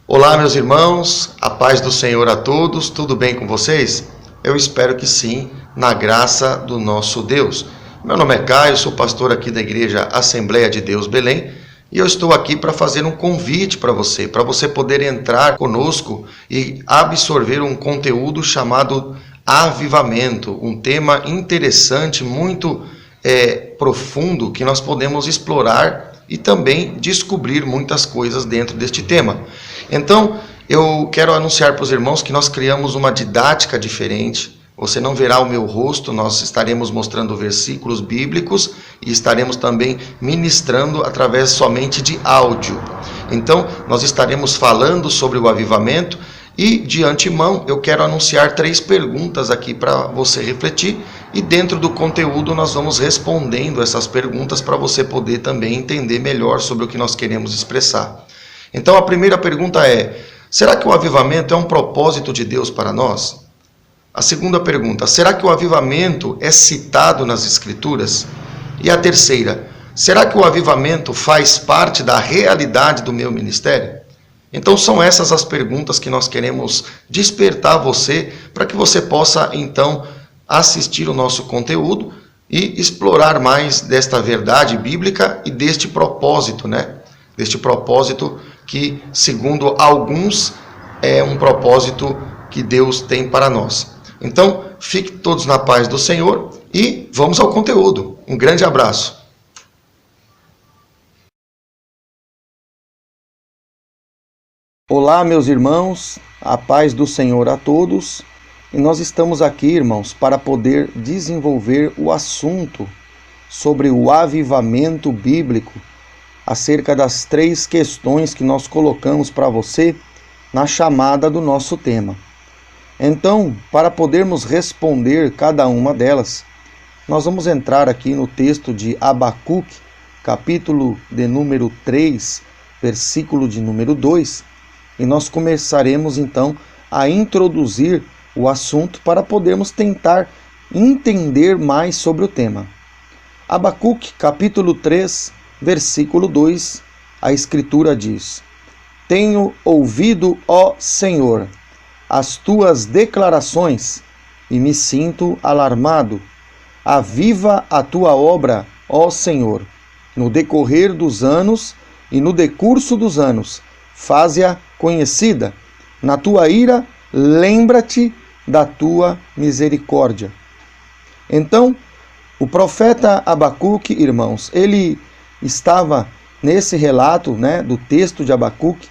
Olá, meus irmãos, a paz do Senhor a todos, tudo bem com vocês? Eu espero que sim, na graça do nosso Deus. Meu nome é Caio, sou pastor aqui da Igreja Assembleia de Deus Belém e eu estou aqui para fazer um convite para você poder entrar conosco e absorver um conteúdo chamado avivamento, um tema interessante, muito profundo que nós podemos explorar e também descobrir muitas coisas dentro deste tema. Então, eu quero anunciar para os irmãos que nós criamos uma didática diferente. Você não verá o meu rosto, nós estaremos mostrando versículos bíblicos e estaremos também ministrando através somente de áudio. Então, nós estaremos falando sobre o avivamento e, de antemão, eu quero anunciar 3 perguntas aqui para você refletir e dentro do conteúdo nós vamos respondendo essas perguntas para você poder também entender melhor sobre o que nós queremos expressar. Então, a primeira pergunta é: será que o avivamento é um propósito de Deus para nós? A segunda pergunta: será que o avivamento é citado nas Escrituras? E a terceira: será que o avivamento faz parte da realidade do meu ministério? Então são essas as perguntas que nós queremos despertar você para que você possa então assistir o nosso conteúdo e explorar mais desta verdade bíblica e deste propósito, né? Deste propósito que, segundo alguns, é um propósito que Deus tem para nós. Então, fiquem todos na paz do Senhor e vamos ao conteúdo. Um grande abraço. Olá, meus irmãos, a paz do Senhor a todos. E nós estamos aqui, irmãos, para poder desenvolver o assunto sobre o avivamento bíblico, acerca das 3 questões que nós colocamos para você na chamada do nosso tema. Então, para podermos responder cada uma delas, nós vamos entrar aqui no texto de Abacuque, capítulo de número 3, versículo de número 2, e nós começaremos então a introduzir o assunto para podermos tentar entender mais sobre o tema. Abacuque, capítulo 3, versículo 2, a Escritura diz: Tenho ouvido, ó Senhor, as tuas declarações e me sinto alarmado. Aviva a tua obra, ó Senhor, no decorrer dos anos e no decurso dos anos, faze-a conhecida. Na tua ira, lembra-te da tua misericórdia. Então, o profeta Abacuque, irmãos, ele estava nesse relato, né, do texto de Abacuque,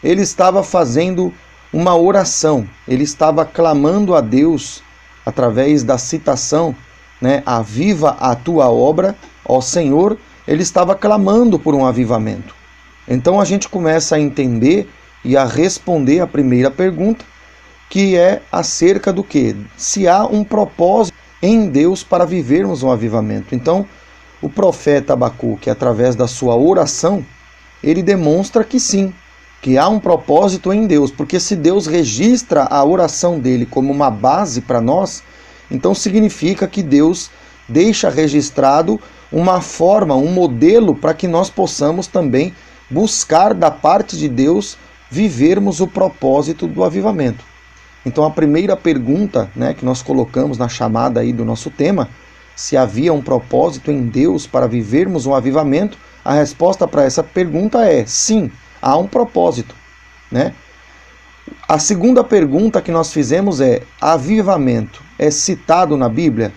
ele estava fazendo uma oração, ele estava clamando a Deus através da citação, né, aviva a tua obra, ó Senhor, ele estava clamando por um avivamento. Então a gente começa a entender e a responder a primeira pergunta, que é acerca do quê? Se há um propósito em Deus para vivermos um avivamento. Então, o profeta Abacuque, através da sua oração, ele demonstra que sim, que há um propósito em Deus, porque se Deus registra a oração dele como uma base para nós, então significa que Deus deixa registrado uma forma, um modelo para que nós possamos também buscar da parte de Deus vivermos o propósito do avivamento. Então a primeira pergunta, né, que nós colocamos na chamada aí do nosso tema, se havia um propósito em Deus para vivermos um avivamento, a resposta para essa pergunta é sim, há um propósito, né? A segunda pergunta que nós fizemos é: avivamento é citado na Bíblia?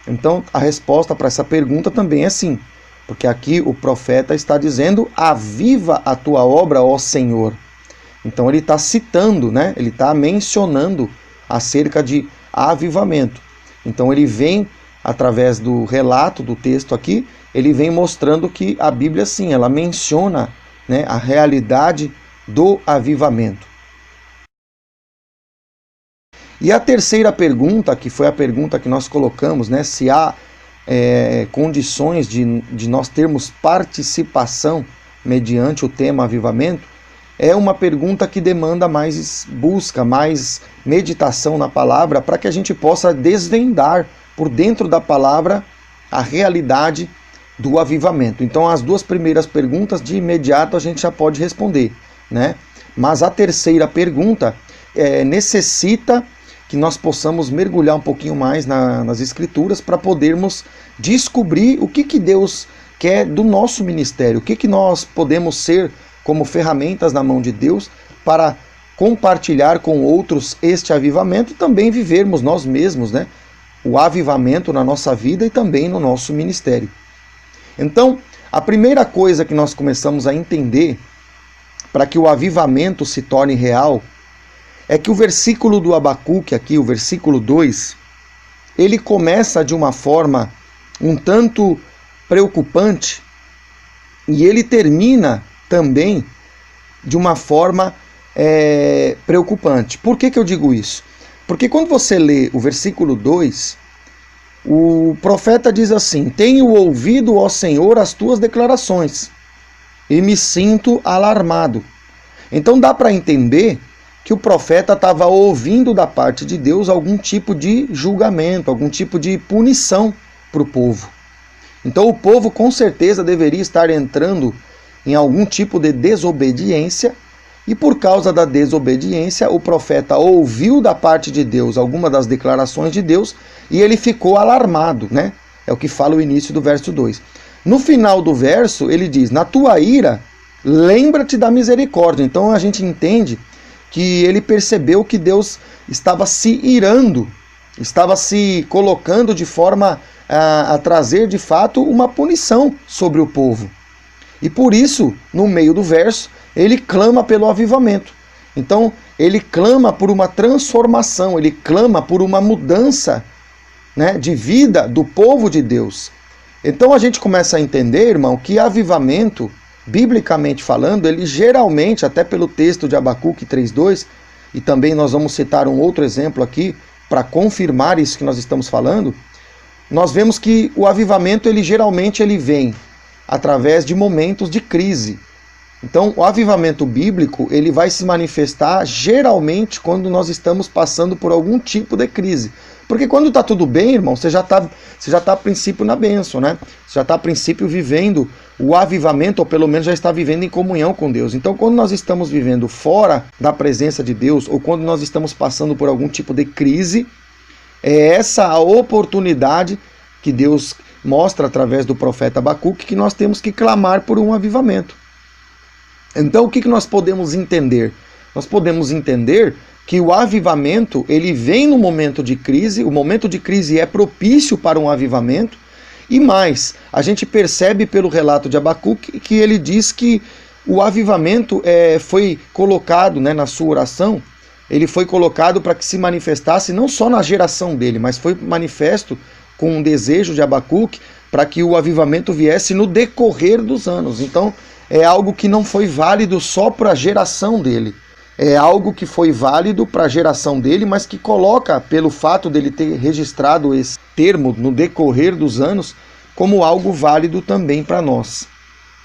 Então a resposta para essa pergunta também é sim, porque aqui o profeta está dizendo: aviva a tua obra, ó Senhor. Então ele está citando, né? Ele está mencionando acerca de avivamento. Então ele vem, através do relato do texto aqui, ele vem mostrando que a Bíblia sim, ela menciona, né, a realidade do avivamento. E a terceira pergunta, que foi a pergunta que nós colocamos, né, se há condições de nós termos participação mediante o tema avivamento, é uma pergunta que demanda mais busca, mais meditação na palavra, para que a gente possa desvendar por dentro da palavra a realidade do avivamento. Então as 2 primeiras perguntas de imediato a gente já pode responder, né? Mas a terceira pergunta necessita que nós possamos mergulhar um pouquinho mais nas Escrituras para podermos descobrir o que Deus quer do nosso ministério, o que nós podemos ser como ferramentas na mão de Deus para compartilhar com outros este avivamento e também vivermos nós mesmos, né, o avivamento na nossa vida e também no nosso ministério. Então, a primeira coisa que nós começamos a entender para que o avivamento se torne real é que o versículo do Abacuque aqui, o versículo 2, ele começa de uma forma um tanto preocupante e ele termina também de uma forma preocupante. Por que eu digo isso? Porque quando você lê o versículo 2, o profeta diz assim: tenho ouvido, ó Senhor, as tuas declarações e me sinto alarmado. Então dá para entender que o profeta estava ouvindo da parte de Deus algum tipo de julgamento, algum tipo de punição para o povo. Então o povo com certeza deveria estar entrando em algum tipo de desobediência, e por causa da desobediência o profeta ouviu da parte de Deus alguma das declarações de Deus e ele ficou alarmado, né? É o que fala o início do verso 2. No final do verso ele diz: na tua ira, lembra-te da misericórdia. Então a gente entende que ele percebeu que Deus estava se irando, estava se colocando de forma a trazer de fato uma punição sobre o povo. E por isso, no meio do verso, ele clama pelo avivamento. Então, ele clama por uma transformação, ele clama por uma mudança, né, de vida do povo de Deus. Então a gente começa a entender, irmão, que avivamento, biblicamente falando, ele geralmente, até pelo texto de Abacuque 3:2, e também nós vamos citar um outro exemplo aqui para confirmar isso que nós estamos falando, nós vemos que o avivamento ele geralmente vem através de momentos de crise. Então, o avivamento bíblico ele vai se manifestar geralmente quando nós estamos passando por algum tipo de crise. Porque quando está tudo bem, irmão, você já tá a princípio na bênção, né? Você já está a princípio vivendo o avivamento, ou pelo menos já está vivendo em comunhão com Deus. Então, quando nós estamos vivendo fora da presença de Deus, ou quando nós estamos passando por algum tipo de crise, é essa a oportunidade que Deus mostra através do profeta Abacuque que nós temos que clamar por um avivamento. Então o que nós podemos entender? Nós podemos entender que o avivamento ele vem no momento de crise, o momento de crise é propício para um avivamento, e mais, a gente percebe pelo relato de Abacuque que ele diz que o avivamento foi colocado, né, na sua oração, ele foi colocado para que se manifestasse não só na geração dele, mas foi manifesto com um desejo de Abacuque para que o avivamento viesse no decorrer dos anos. Então, é algo que não foi válido só para a geração dele. É algo que foi válido para a geração dele, mas que coloca, pelo fato dele ter registrado esse termo no decorrer dos anos, como algo válido também para nós.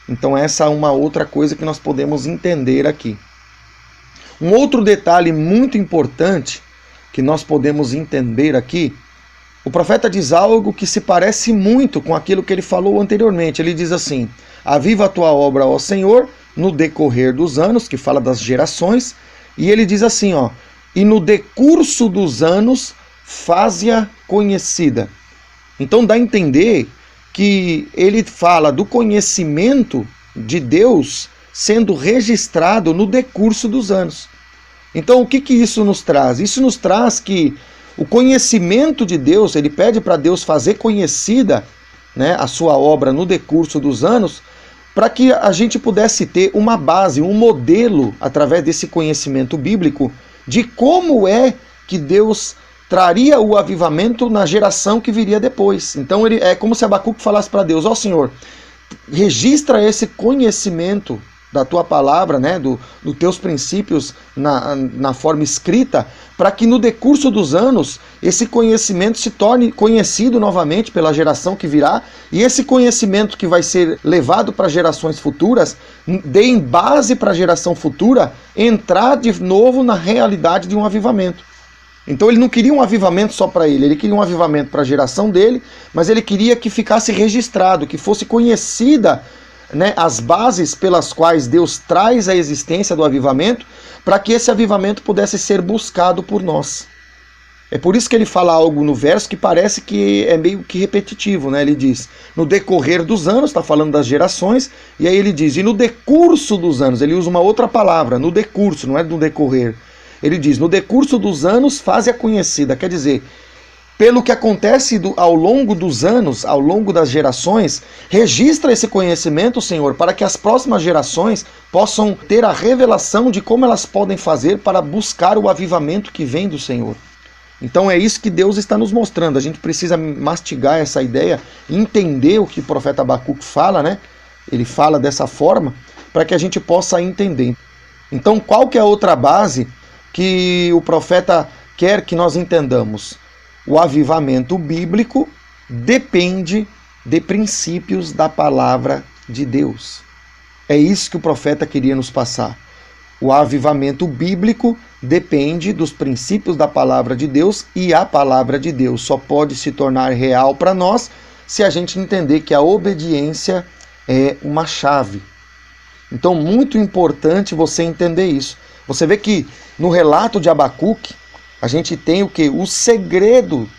Então essa é uma outra coisa que nós podemos entender aqui. Um outro detalhe muito importante que nós podemos entender aqui, o profeta diz algo que se parece muito com aquilo que ele falou anteriormente. Ele diz assim: aviva a tua obra, ó Senhor, no decorrer dos anos, que fala das gerações, e ele diz assim, ó, e no decurso dos anos faze-a conhecida. Então dá a entender que ele fala do conhecimento de Deus sendo registrado no decurso dos anos. Então o que isso nos traz? Isso nos traz que o conhecimento de Deus, ele pede para Deus fazer conhecida, né, a sua obra no decurso dos anos, para que a gente pudesse ter uma base, um modelo, através desse conhecimento bíblico, de como é que Deus traria o avivamento na geração que viria depois. Então é como se Abacuque falasse para Deus: ó Senhor, registra esse conhecimento da tua palavra, né, dos teus princípios na forma escrita, para que no decurso dos anos esse conhecimento se torne conhecido novamente pela geração que virá, e esse conhecimento que vai ser levado para gerações futuras dê base para a geração futura entrar de novo na realidade de um avivamento. Então ele não queria um avivamento só para ele queria um avivamento para a geração dele, mas ele queria que ficasse registrado, que fosse conhecida né, as bases pelas quais Deus traz a existência do avivamento, para que esse avivamento pudesse ser buscado por nós. É por isso que ele fala algo no verso que parece que é meio que repetitivo, né? Ele diz, no decorrer dos anos, está falando das gerações, e aí ele diz, e no decurso dos anos, ele usa uma outra palavra, no decurso, não é no decorrer. Ele diz, no decurso dos anos, faze-a conhecida, quer dizer, pelo que acontece ao longo dos anos, ao longo das gerações, registra esse conhecimento, Senhor, para que as próximas gerações possam ter a revelação de como elas podem fazer para buscar o avivamento que vem do Senhor. Então é isso que Deus está nos mostrando. A gente precisa mastigar essa ideia, entender o que o profeta Abacuque fala, né? Ele fala dessa forma, para que a gente possa entender. Então qual que é a outra base que o profeta quer que nós entendamos? O avivamento bíblico depende de princípios da palavra de Deus. É isso que o profeta queria nos passar. O avivamento bíblico depende dos princípios da palavra de Deus, e a palavra de Deus só pode se tornar real para nós se a gente entender que a obediência é uma chave. Então, muito importante você entender isso. Você vê que no relato de Abacuque, a gente tem o quê? O segredo,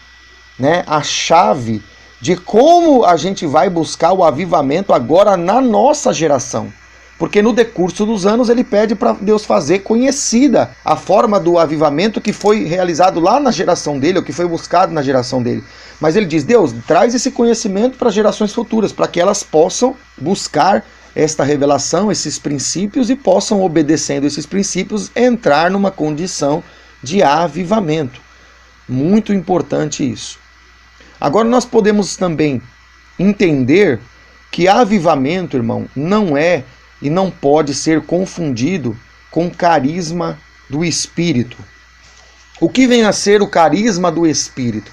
né? A chave de como a gente vai buscar o avivamento agora na nossa geração. Porque no decurso dos anos ele pede para Deus fazer conhecida a forma do avivamento que foi realizado lá na geração dele, ou que foi buscado na geração dele. Mas ele diz, Deus, traz esse conhecimento para gerações futuras, para que elas possam buscar esta revelação, esses princípios, e possam, obedecendo esses princípios, entrar numa condição de avivamento. Muito importante isso. Agora nós podemos também entender que avivamento, irmão, não é e não pode ser confundido com carisma do Espírito. O que vem a ser o carisma do Espírito?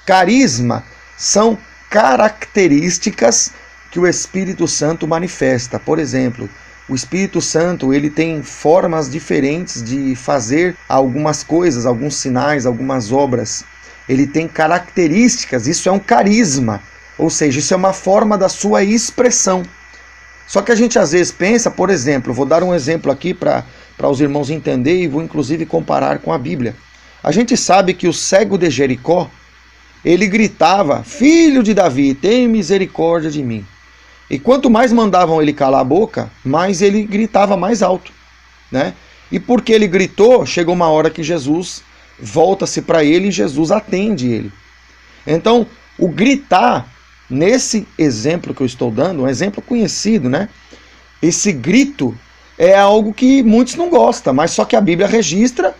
Carisma são características que o Espírito Santo manifesta. Por exemplo, o Espírito Santo ele tem formas diferentes de fazer algumas coisas, alguns sinais, algumas obras. Ele tem características, isso é um carisma, ou seja, isso é uma forma da sua expressão. Só que a gente às vezes pensa, por exemplo, vou dar um exemplo aqui para os irmãos entenderem e vou inclusive comparar com a Bíblia. A gente sabe que o cego de Jericó, ele gritava, filho de Davi, tem misericórdia de mim. E quanto mais mandavam ele calar a boca, mais ele gritava mais alto, né? E porque ele gritou, chegou uma hora que Jesus volta-se para ele e Jesus atende ele. Então, o gritar, nesse exemplo que eu estou dando, um exemplo conhecido, né? Esse grito é algo que muitos não gostam, mas só que a Bíblia registra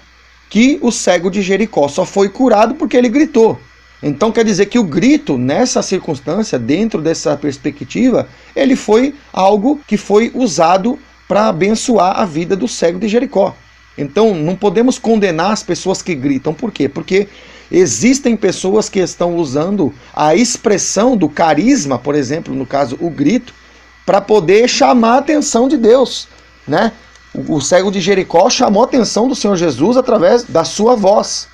que o cego de Jericó só foi curado porque ele gritou. Então quer dizer que o grito, nessa circunstância, dentro dessa perspectiva, ele foi algo que foi usado para abençoar a vida do cego de Jericó. Então não podemos condenar as pessoas que gritam. Por quê? Porque existem pessoas que estão usando a expressão do carisma, por exemplo, no caso o grito, para poder chamar a atenção de Deus, né? O cego de Jericó chamou a atenção do Senhor Jesus através da sua voz.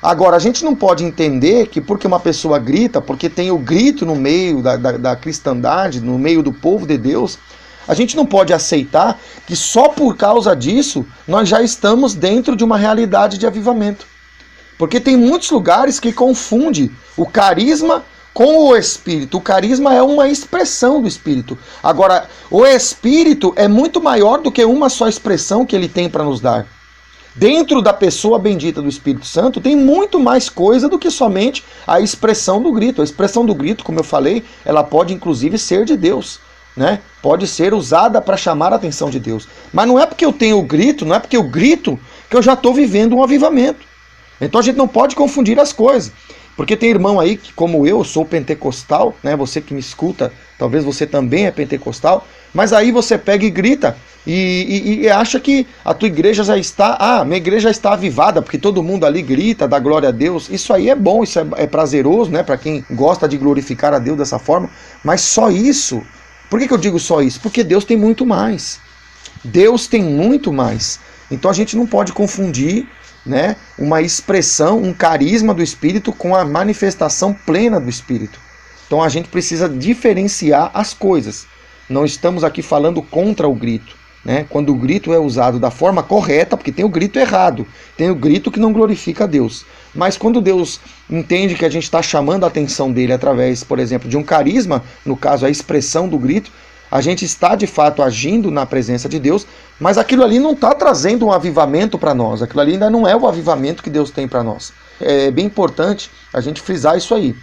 Agora, a gente não pode entender que porque uma pessoa grita, porque tem o grito no meio da cristandade, no meio do povo de Deus, a gente não pode aceitar que só por causa disso nós já estamos dentro de uma realidade de avivamento. Porque tem muitos lugares que confundem o carisma com o Espírito. O carisma é uma expressão do Espírito. Agora, o Espírito é muito maior do que uma só expressão que ele tem para nos dar. Dentro da pessoa bendita do Espírito Santo tem muito mais coisa do que somente a expressão do grito. A expressão do grito, como eu falei, ela pode inclusive ser de Deus, né? Pode ser usada para chamar a atenção de Deus. Mas não é porque eu tenho o grito, não é porque eu grito que eu já estou vivendo um avivamento. Então a gente não pode confundir as coisas. Porque tem irmão aí que, como eu, sou pentecostal, né? Você que me escuta, talvez você também é pentecostal, mas aí você pega e grita e acha que a tua igreja já está, minha igreja já está avivada, porque todo mundo ali grita, dá glória a Deus. Isso aí é bom, isso é prazeroso, né? Para quem gosta de glorificar a Deus dessa forma, mas só isso. Por que eu digo só isso? Porque Deus tem muito mais. Deus tem muito mais. Então a gente não pode confundir, né, uma expressão, um carisma do Espírito com a manifestação plena do Espírito. Então a gente precisa diferenciar as coisas. Não estamos aqui falando contra o grito, né? Quando o grito é usado da forma correta, porque tem o grito errado, tem o grito que não glorifica a Deus. Mas quando Deus entende que a gente está chamando a atenção dele através, por exemplo, de um carisma, no caso a expressão do grito, a gente está de fato agindo na presença de Deus, mas aquilo ali não está trazendo um avivamento para nós, aquilo ali ainda não é o avivamento que Deus tem para nós. É bem importante a gente frisar isso aí.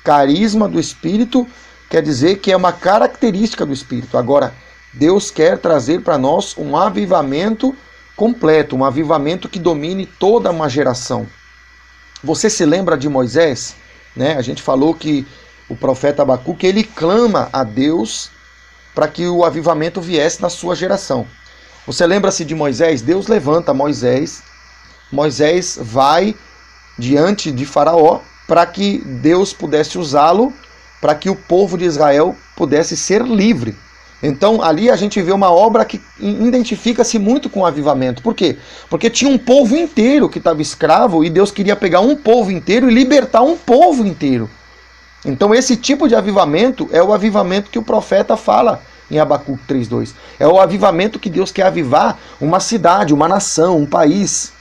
Carisma do Espírito quer dizer que é uma característica do Espírito. Agora, Deus quer trazer para nós um avivamento completo, um avivamento que domine toda uma geração. Você se lembra de Moisés? Né? A gente falou que o profeta Abacuque, ele clama a Deus para que o avivamento viesse na sua geração. Você lembra-se de Moisés? Deus levanta Moisés. Moisés vai diante de Faraó para que Deus pudesse usá-lo, para que o povo de Israel pudesse ser livre. Então ali a gente vê uma obra que identifica-se muito com o avivamento. Por quê? Porque tinha um povo inteiro que estava escravo e Deus queria pegar um povo inteiro e libertar um povo inteiro. Então esse tipo de avivamento é o avivamento que o profeta fala em Abacuque 3:2. É o avivamento que Deus quer avivar uma cidade, uma nação, um país.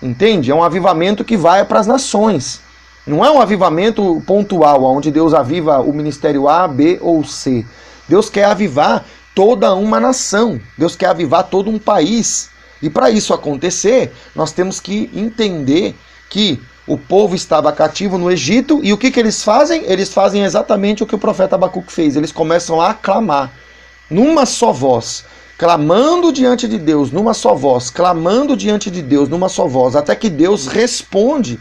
Entende? É um avivamento que vai para as nações. Não é um avivamento pontual, onde Deus aviva o ministério A, B ou C. Deus quer avivar toda uma nação. Deus quer avivar todo um país. E para isso acontecer, nós temos que entender que o povo estava cativo no Egito e o que eles fazem? Eles fazem exatamente o que o profeta Abacuque fez. Eles começam a clamar numa só voz, clamando diante de Deus numa só voz, clamando diante de Deus numa só voz, até que Deus responde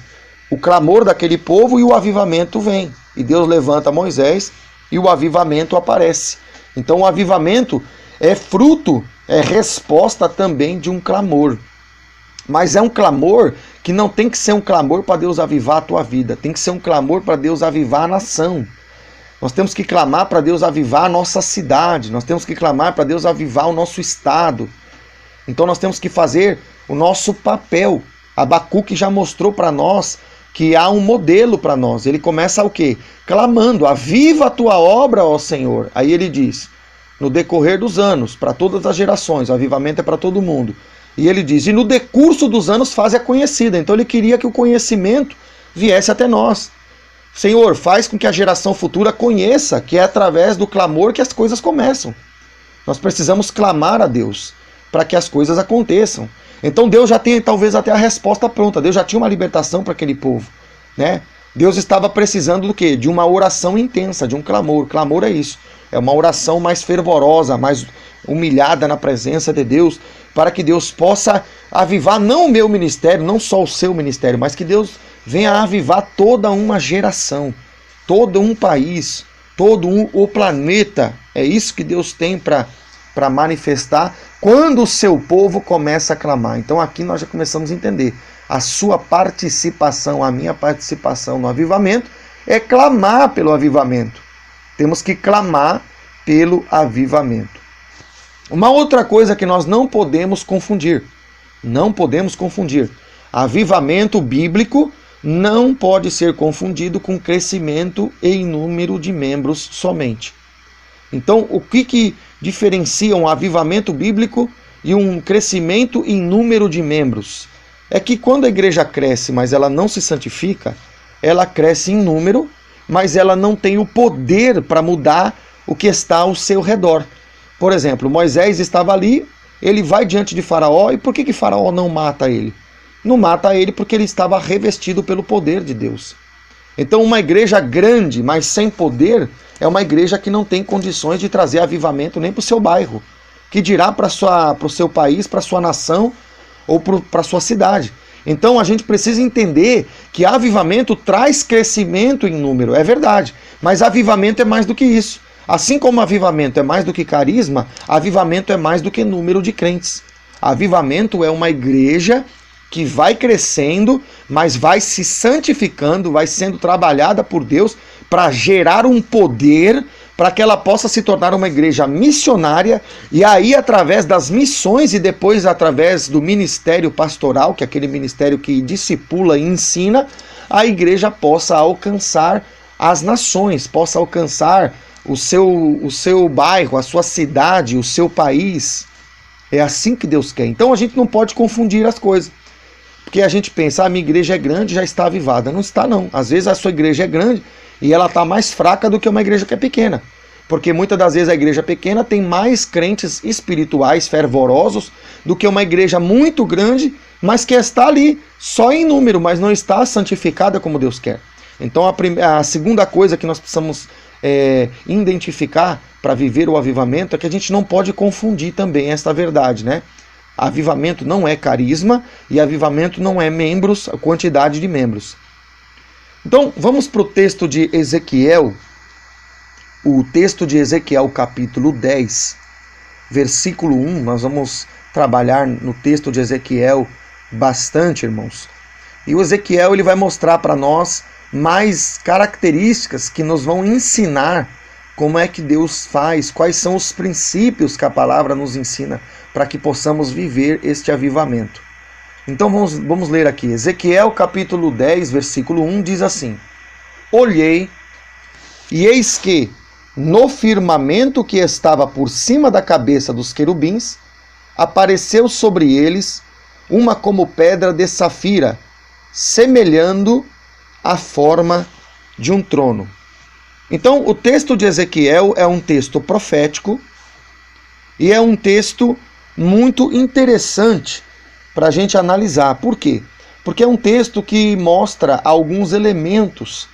o clamor daquele povo e o avivamento vem. E Deus levanta Moisés e o avivamento aparece. Então o avivamento é fruto, é resposta também de um clamor. Mas é um clamor que não tem que ser um clamor para Deus avivar a tua vida. Tem que ser um clamor para Deus avivar a nação. Nós temos que clamar para Deus avivar a nossa cidade. Nós temos que clamar para Deus avivar o nosso estado. Então nós temos que fazer o nosso papel. Abacuque já mostrou para nós que há um modelo para nós. Ele começa o quê? Clamando, aviva a tua obra, ó Senhor. Aí ele diz, no decorrer dos anos, para todas as gerações, o avivamento é para todo mundo. E ele diz, e no decurso dos anos faz-a conhecida. Então ele queria que o conhecimento viesse até nós. Senhor, faz com que a geração futura conheça que é através do clamor que as coisas começam. Nós precisamos clamar a Deus para que as coisas aconteçam. Então Deus já tem talvez até a resposta pronta. Deus já tinha uma libertação para aquele povo, né? Deus estava precisando do quê? De uma oração intensa, de um clamor. Clamor é isso. É uma oração mais fervorosa, mais humilhada na presença de Deus, para que Deus possa avivar não o meu ministério, não só o seu ministério, mas que Deus venha a avivar toda uma geração, todo um país, todo o planeta. É isso que Deus tem para manifestar quando o seu povo começa a clamar. Então aqui nós já começamos a entender. A sua participação, a minha participação no avivamento é clamar pelo avivamento. Temos que clamar pelo avivamento. Uma outra coisa que nós não podemos confundir. Avivamento bíblico não pode ser confundido com crescimento em número de membros somente. Então, o que diferencia um avivamento bíblico e um crescimento em número de membros? É que quando a igreja cresce, mas ela não se santifica, ela cresce em número, mas ela não tem o poder para mudar o que está ao seu redor. Por exemplo, Moisés estava ali, ele vai diante de Faraó, e por que Faraó não mata ele? Não mata ele porque ele estava revestido pelo poder de Deus. Então uma igreja grande, mas sem poder, é uma igreja que não tem condições de trazer avivamento nem para o seu bairro, que dirá para o seu país, para a sua nação ou para a sua cidade. Então a gente precisa entender que avivamento traz crescimento em número, é verdade, mas avivamento é mais do que isso. Assim como avivamento é mais do que carisma, avivamento é mais do que número de crentes. Avivamento é uma igreja que vai crescendo, mas vai se santificando, vai sendo trabalhada por Deus para gerar um poder para que ela possa se tornar uma igreja missionária, e aí através das missões e depois através do ministério pastoral, que é aquele ministério que discipula e ensina, a igreja possa alcançar as nações, possa alcançar o seu bairro, a sua cidade, o seu país. É assim que Deus quer. Então a gente não pode confundir as coisas. Porque a gente pensa, a minha igreja é grande, já está avivada. Não está, não. Às vezes a sua igreja é grande e ela está mais fraca do que uma igreja que é pequena. Porque muitas das vezes a igreja pequena tem mais crentes espirituais fervorosos do que uma igreja muito grande, mas que está ali só em número, mas não está santificada como Deus quer. Então a segunda coisa que nós precisamos identificar para viver o avivamento é que a gente não pode confundir também esta verdade, né? Avivamento não é carisma e avivamento não é membros, a quantidade de membros. Então, vamos para o texto de Ezequiel. O texto de Ezequiel, capítulo 10, versículo 1. Nós vamos trabalhar no texto de Ezequiel bastante, irmãos. E o Ezequiel ele vai mostrar para nós mais características que nos vão ensinar como é que Deus faz, quais são os princípios que a palavra nos ensina para que possamos viver este avivamento. Então vamos ler aqui. Ezequiel capítulo 10, versículo 1 diz assim: Olhei, e eis que no firmamento que estava por cima da cabeça dos querubins, apareceu sobre eles uma como pedra de safira, semelhando a forma de um trono. Então, o texto de Ezequiel é um texto profético e é um texto muito interessante para a gente analisar. Por quê? Porque é um texto que mostra alguns elementos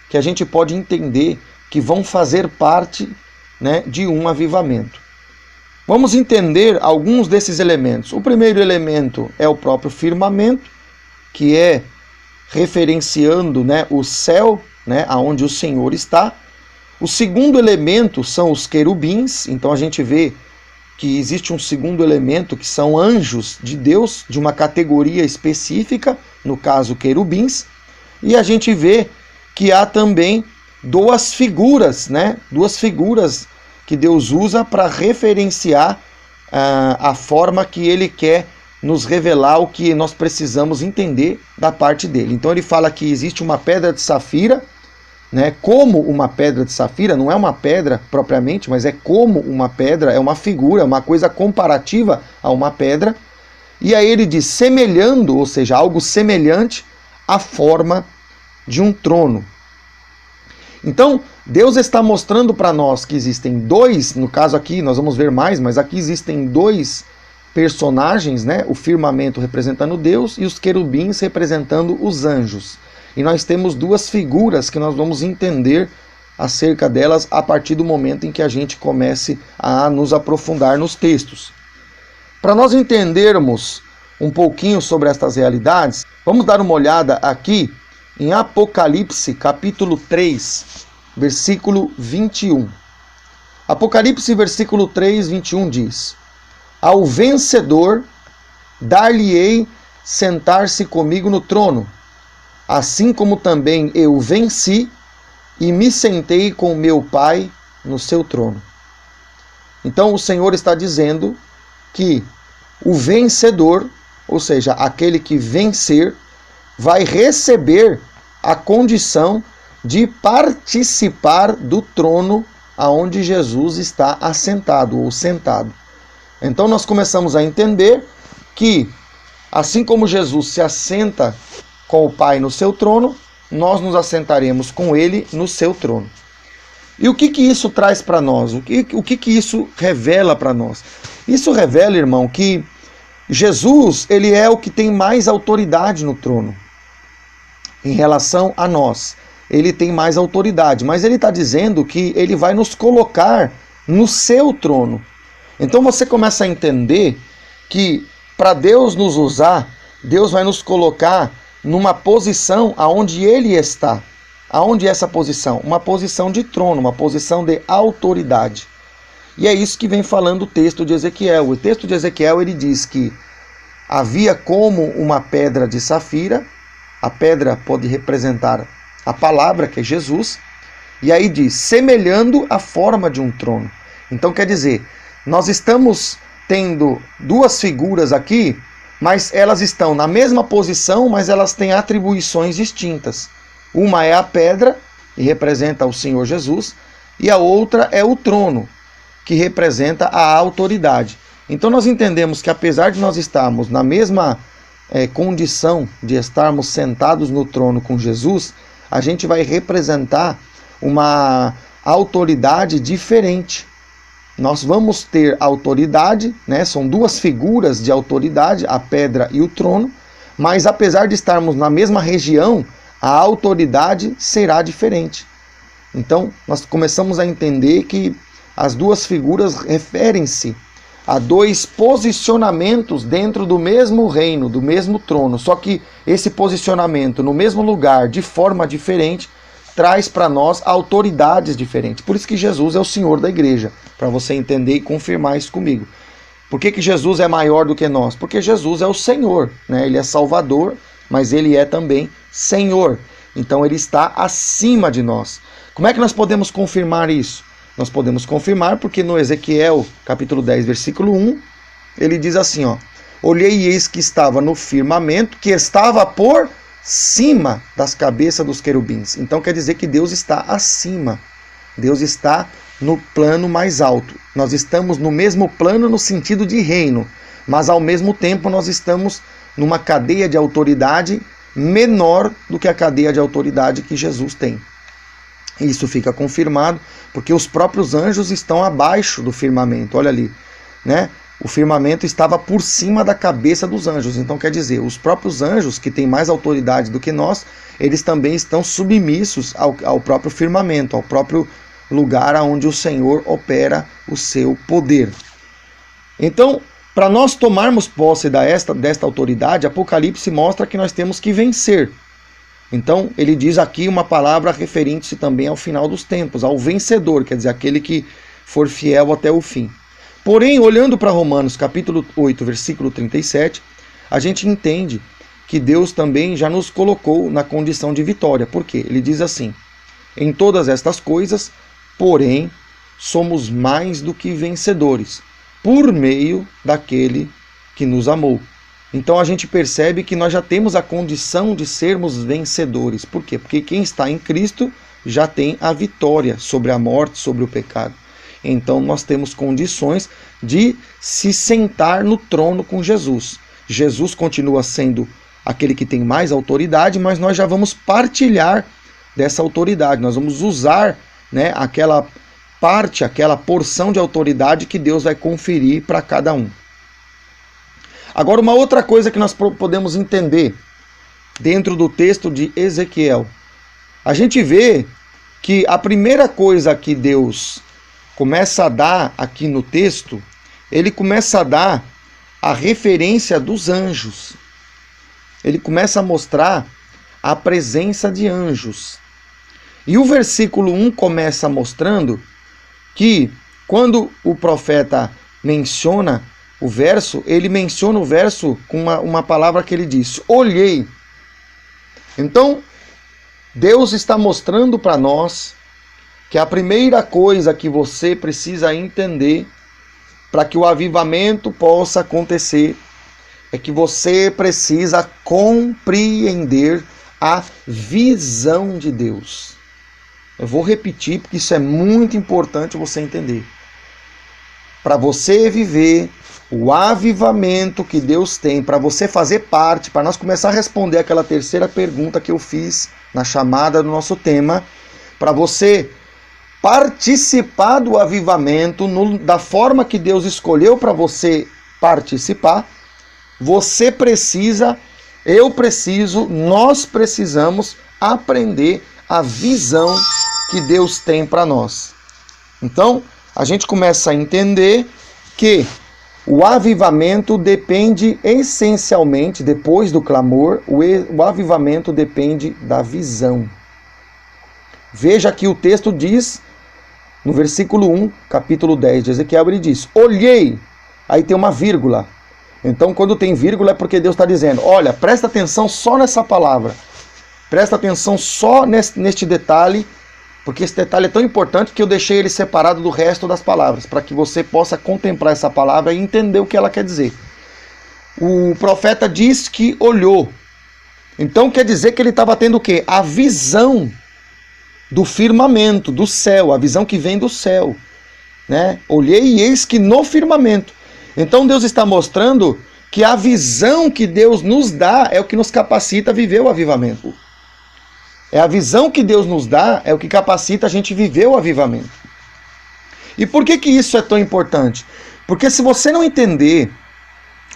que a gente pode entender que vão fazer parte, né, de um avivamento. Vamos entender alguns desses elementos. O primeiro elemento é o próprio firmamento, que é referenciando, né, o céu, né, aonde o Senhor está. O segundo elemento são os querubins. Então a gente vê que existe um segundo elemento que são anjos de Deus, de uma categoria específica, no caso querubins. E a gente vê que há também duas figuras, né? Duas figuras que Deus usa para referenciar a forma que Ele quer nos revelar o que nós precisamos entender da parte dele. Então ele fala que existe uma pedra de safira, né? Como uma pedra de safira, não é uma pedra propriamente, mas é como uma pedra, é uma figura, é uma coisa comparativa a uma pedra. E aí ele diz semelhando, ou seja, algo semelhante à forma de um trono. Então, Deus está mostrando para nós que existem dois, no caso aqui nós vamos ver mais, mas aqui existem dois personagens, né? O firmamento representando Deus e os querubins representando os anjos. E nós temos duas figuras que nós vamos entender acerca delas a partir do momento em que a gente comece a nos aprofundar nos textos. Para nós entendermos um pouquinho sobre estas realidades, vamos dar uma olhada aqui em Apocalipse, capítulo 3, versículo 21. Apocalipse, versículo 3, 21 diz: Ao vencedor dar-lhe-ei sentar-se comigo no trono, assim como também eu venci e me sentei com meu Pai no seu trono. Então o Senhor está dizendo que o vencedor, ou seja, aquele que vencer, vai receber a condição de participar do trono aonde Jesus está assentado ou sentado. Então nós começamos a entender que, assim como Jesus se assenta com o Pai no seu trono, nós nos assentaremos com Ele no seu trono. E o que isso traz para nós? O que isso revela para nós? Isso revela, irmão, que Jesus, ele é o que tem mais autoridade no trono. Em relação a nós, ele tem mais autoridade, mas ele está dizendo que ele vai nos colocar no seu trono. Então você começa a entender que para Deus nos usar, Deus vai nos colocar numa posição aonde ele está. Aonde é essa posição? Uma posição de trono, uma posição de autoridade. E é isso que vem falando o texto de Ezequiel. O texto de Ezequiel ele diz que havia como uma pedra de safira. A pedra pode representar a palavra, que é Jesus. E aí diz, semelhando a forma de um trono. Então quer dizer, nós estamos tendo duas figuras aqui, mas elas estão na mesma posição, mas elas têm atribuições distintas. Uma é a pedra, e representa o Senhor Jesus, e a outra é o trono, que representa a autoridade. Então nós entendemos que apesar de nós estarmos na mesma condição de estarmos sentados no trono com Jesus, a gente vai representar uma autoridade diferente. Nós vamos ter autoridade, né? São duas figuras de autoridade, a pedra e o trono, mas apesar de estarmos na mesma região, a autoridade será diferente. Então, nós começamos a entender que as duas figuras referem-se a dois posicionamentos dentro do mesmo reino, do mesmo trono. Só que esse posicionamento no mesmo lugar, de forma diferente, traz para nós autoridades diferentes. Por isso que Jesus é o Senhor da igreja, para você entender e confirmar isso comigo. Por que Jesus é maior do que nós? Porque Jesus é o Senhor, né? Ele é Salvador, mas ele é também Senhor. Então ele está acima de nós. Como é que nós podemos confirmar isso? Nós podemos confirmar porque no Ezequiel, capítulo 10, versículo 1, ele diz assim, ó: olhei e eis que estava no firmamento, que estava por cima das cabeças dos querubins. Então quer dizer que Deus está acima. Deus está no plano mais alto. Nós estamos no mesmo plano no sentido de reino, mas ao mesmo tempo nós estamos numa cadeia de autoridade menor do que a cadeia de autoridade que Jesus tem. Isso fica confirmado porque os próprios anjos estão abaixo do firmamento. Olha ali, né? O firmamento estava por cima da cabeça dos anjos. Então quer dizer, os próprios anjos, que têm mais autoridade do que nós, eles também estão submissos ao próprio firmamento, ao próprio lugar onde o Senhor opera o seu poder. Então, para nós tomarmos posse desta autoridade, Apocalipse mostra que nós temos que vencer. Então, ele diz aqui uma palavra referente-se também ao final dos tempos, ao vencedor, quer dizer, aquele que for fiel até o fim. Porém, olhando para Romanos capítulo 8, versículo 37, a gente entende que Deus também já nos colocou na condição de vitória. Por quê? Ele diz assim: em todas estas coisas, porém, somos mais do que vencedores, por meio daquele que nos amou. Então a gente percebe que nós já temos a condição de sermos vencedores. Por quê? Porque quem está em Cristo já tem a vitória sobre a morte, sobre o pecado. Então nós temos condições de se sentar no trono com Jesus. Jesus continua sendo aquele que tem mais autoridade, mas nós já vamos partilhar dessa autoridade. Nós vamos usar, né, aquela parte, aquela porção de autoridade que Deus vai conferir para cada um. Agora, uma outra coisa que nós podemos entender dentro do texto de Ezequiel. A gente vê que a primeira coisa que Deus começa a dar aqui no texto, ele começa a dar a referência dos anjos. Ele começa a mostrar a presença de anjos. E o versículo 1 começa mostrando que quando o profeta menciona o verso, ele menciona o verso com uma palavra que ele diz: olhei. Então, Deus está mostrando para nós que a primeira coisa que você precisa entender para que o avivamento possa acontecer é que você precisa compreender a visão de Deus. Eu vou repetir porque isso é muito importante você entender. Para você viver o avivamento que Deus tem, para você fazer parte, para nós começar a responder aquela terceira pergunta que eu fiz na chamada do nosso tema, para você participar do avivamento da forma que Deus escolheu para você participar, você precisa, eu preciso, nós precisamos aprender a visão que Deus tem para nós. Então, a gente começa a entender que o avivamento depende essencialmente, depois do clamor, o avivamento depende da visão. Veja que o texto diz, no versículo 1, capítulo 10 de Ezequiel, ele diz: olhei, aí tem uma vírgula. Então, quando tem vírgula é porque Deus está dizendo: olha, presta atenção só nessa palavra. Presta atenção só neste detalhe, porque esse detalhe é tão importante que eu deixei ele separado do resto das palavras, para que você possa contemplar essa palavra e entender o que ela quer dizer. O profeta diz que olhou. Então quer dizer que ele estava tendo o quê? A visão do firmamento, do céu, a visão que vem do céu, né? Olhei e eis que no firmamento. Então Deus está mostrando que a visão que Deus nos dá é o que nos capacita a viver o avivamento. É a visão que Deus nos dá é o que capacita a gente viver o avivamento. E por que isso é tão importante? Porque se você não entender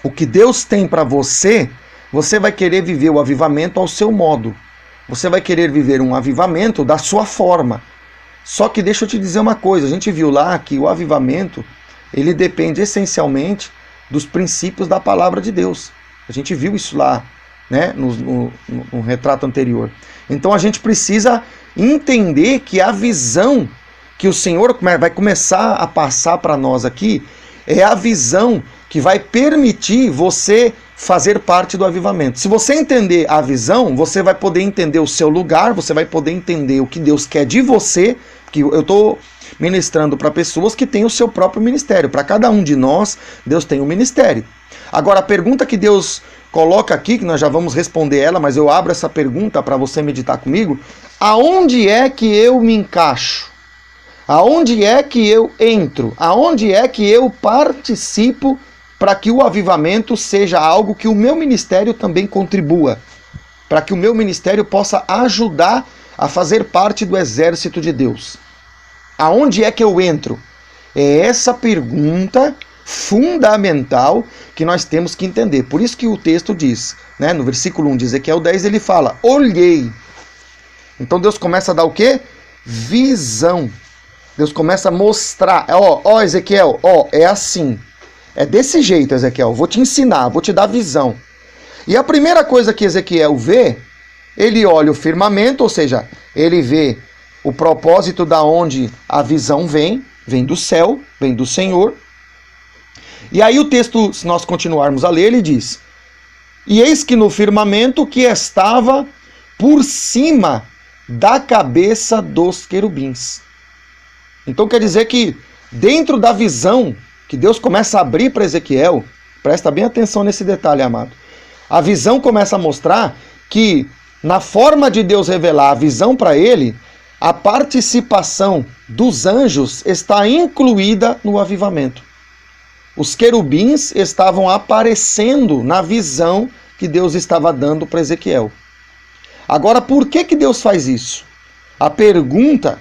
o que Deus tem para você, você vai querer viver o avivamento ao seu modo. Você vai querer viver um avivamento da sua forma. Só que deixa eu te dizer uma coisa, a gente viu lá que o avivamento, ele depende essencialmente dos princípios da palavra de Deus. A gente viu isso lá, né, no retrato anterior. Então a gente precisa entender que a visão que o Senhor vai começar a passar para nós aqui é a visão que vai permitir você fazer parte do avivamento. Se você entender a visão, você vai poder entender o seu lugar, você vai poder entender o que Deus quer de você, que eu estou ministrando para pessoas que têm o seu próprio ministério. Para cada um de nós, Deus tem um ministério. Agora, a pergunta que Deus coloca aqui, que nós já vamos responder ela, mas eu abro essa pergunta para você meditar comigo. Aonde é que eu me encaixo? Aonde é que eu entro? Aonde é que eu participo para que o avivamento seja algo que o meu ministério também contribua? Para que o meu ministério possa ajudar a fazer parte do exército de Deus. Aonde é que eu entro? É essa pergunta fundamental que nós temos que entender. Por isso que o texto diz, né, no versículo 1 de Ezequiel 10, ele fala, olhei. Então Deus começa a dar o quê? Visão. Deus começa a mostrar. Ó, Ezequiel, é assim. É desse jeito, Ezequiel. Vou te ensinar, vou te dar visão. E a primeira coisa que Ezequiel vê, ele olha o firmamento, ou seja, ele vê o propósito da onde a visão vem do céu, vem do Senhor. E aí o texto, se nós continuarmos a ler, ele diz, e eis que no firmamento que estava por cima da cabeça dos querubins. Então quer dizer que dentro da visão que Deus começa a abrir para Ezequiel, presta bem atenção nesse detalhe, amado. A visão começa a mostrar que na forma de Deus revelar a visão para ele, a participação dos anjos está incluída no avivamento. Os querubins estavam aparecendo na visão que Deus estava dando para Ezequiel. Agora, por que Deus faz isso? A pergunta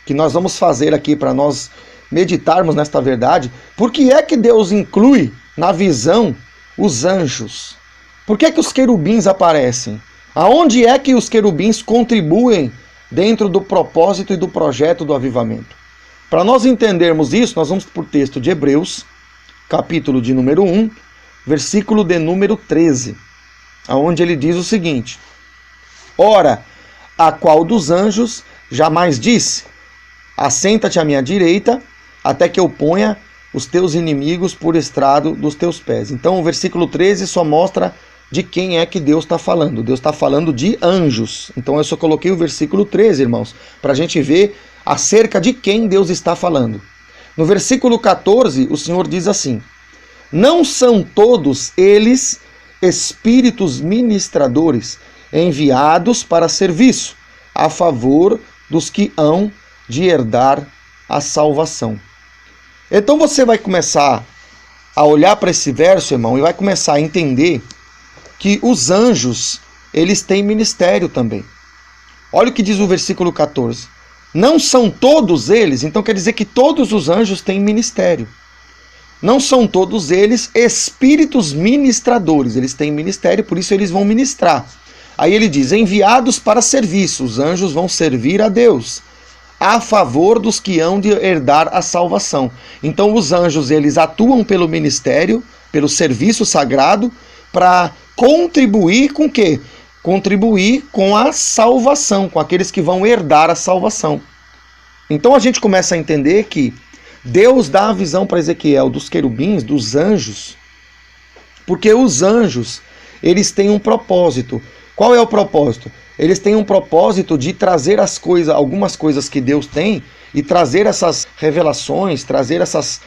que nós vamos fazer aqui para nós meditarmos nesta verdade, por que é que Deus inclui na visão os anjos? Por que os querubins aparecem? Aonde é que os querubins contribuem dentro do propósito e do projeto do avivamento? Para nós entendermos isso, nós vamos para o texto de Hebreus, capítulo de número 1, versículo de número 13, aonde ele diz o seguinte, ora, a qual dos anjos jamais disse, assenta-te à minha direita, até que eu ponha os teus inimigos por estrado dos teus pés. Então o versículo 13 só mostra de quem é que Deus está falando. Deus está falando de anjos. Então eu só coloquei o versículo 13, irmãos, para a gente ver acerca de quem Deus está falando. No versículo 14, o Senhor diz assim, não são todos eles espíritos ministradores, enviados para serviço, a favor dos que hão de herdar a salvação. Então você vai começar a olhar para esse verso, irmão, e vai começar a entender que os anjos, eles têm ministério também. Olha o que diz o versículo 14. Não são todos eles, então quer dizer que todos os anjos têm ministério. Não são todos eles espíritos ministradores, eles têm ministério, por isso eles vão ministrar. Aí ele diz, enviados para serviço, os anjos vão servir a Deus, a favor dos que hão de herdar a salvação. Então os anjos, eles atuam pelo ministério, pelo serviço sagrado, para contribuir com o quê? Contribuir com a salvação, com aqueles que vão herdar a salvação. Então a gente começa a entender que Deus dá a visão para Ezequiel dos querubins, dos anjos, porque os anjos, eles têm um propósito. Qual é o propósito? Eles têm um propósito de trazer as coisas, algumas coisas que Deus tem, e trazer essas revelações, trazer essas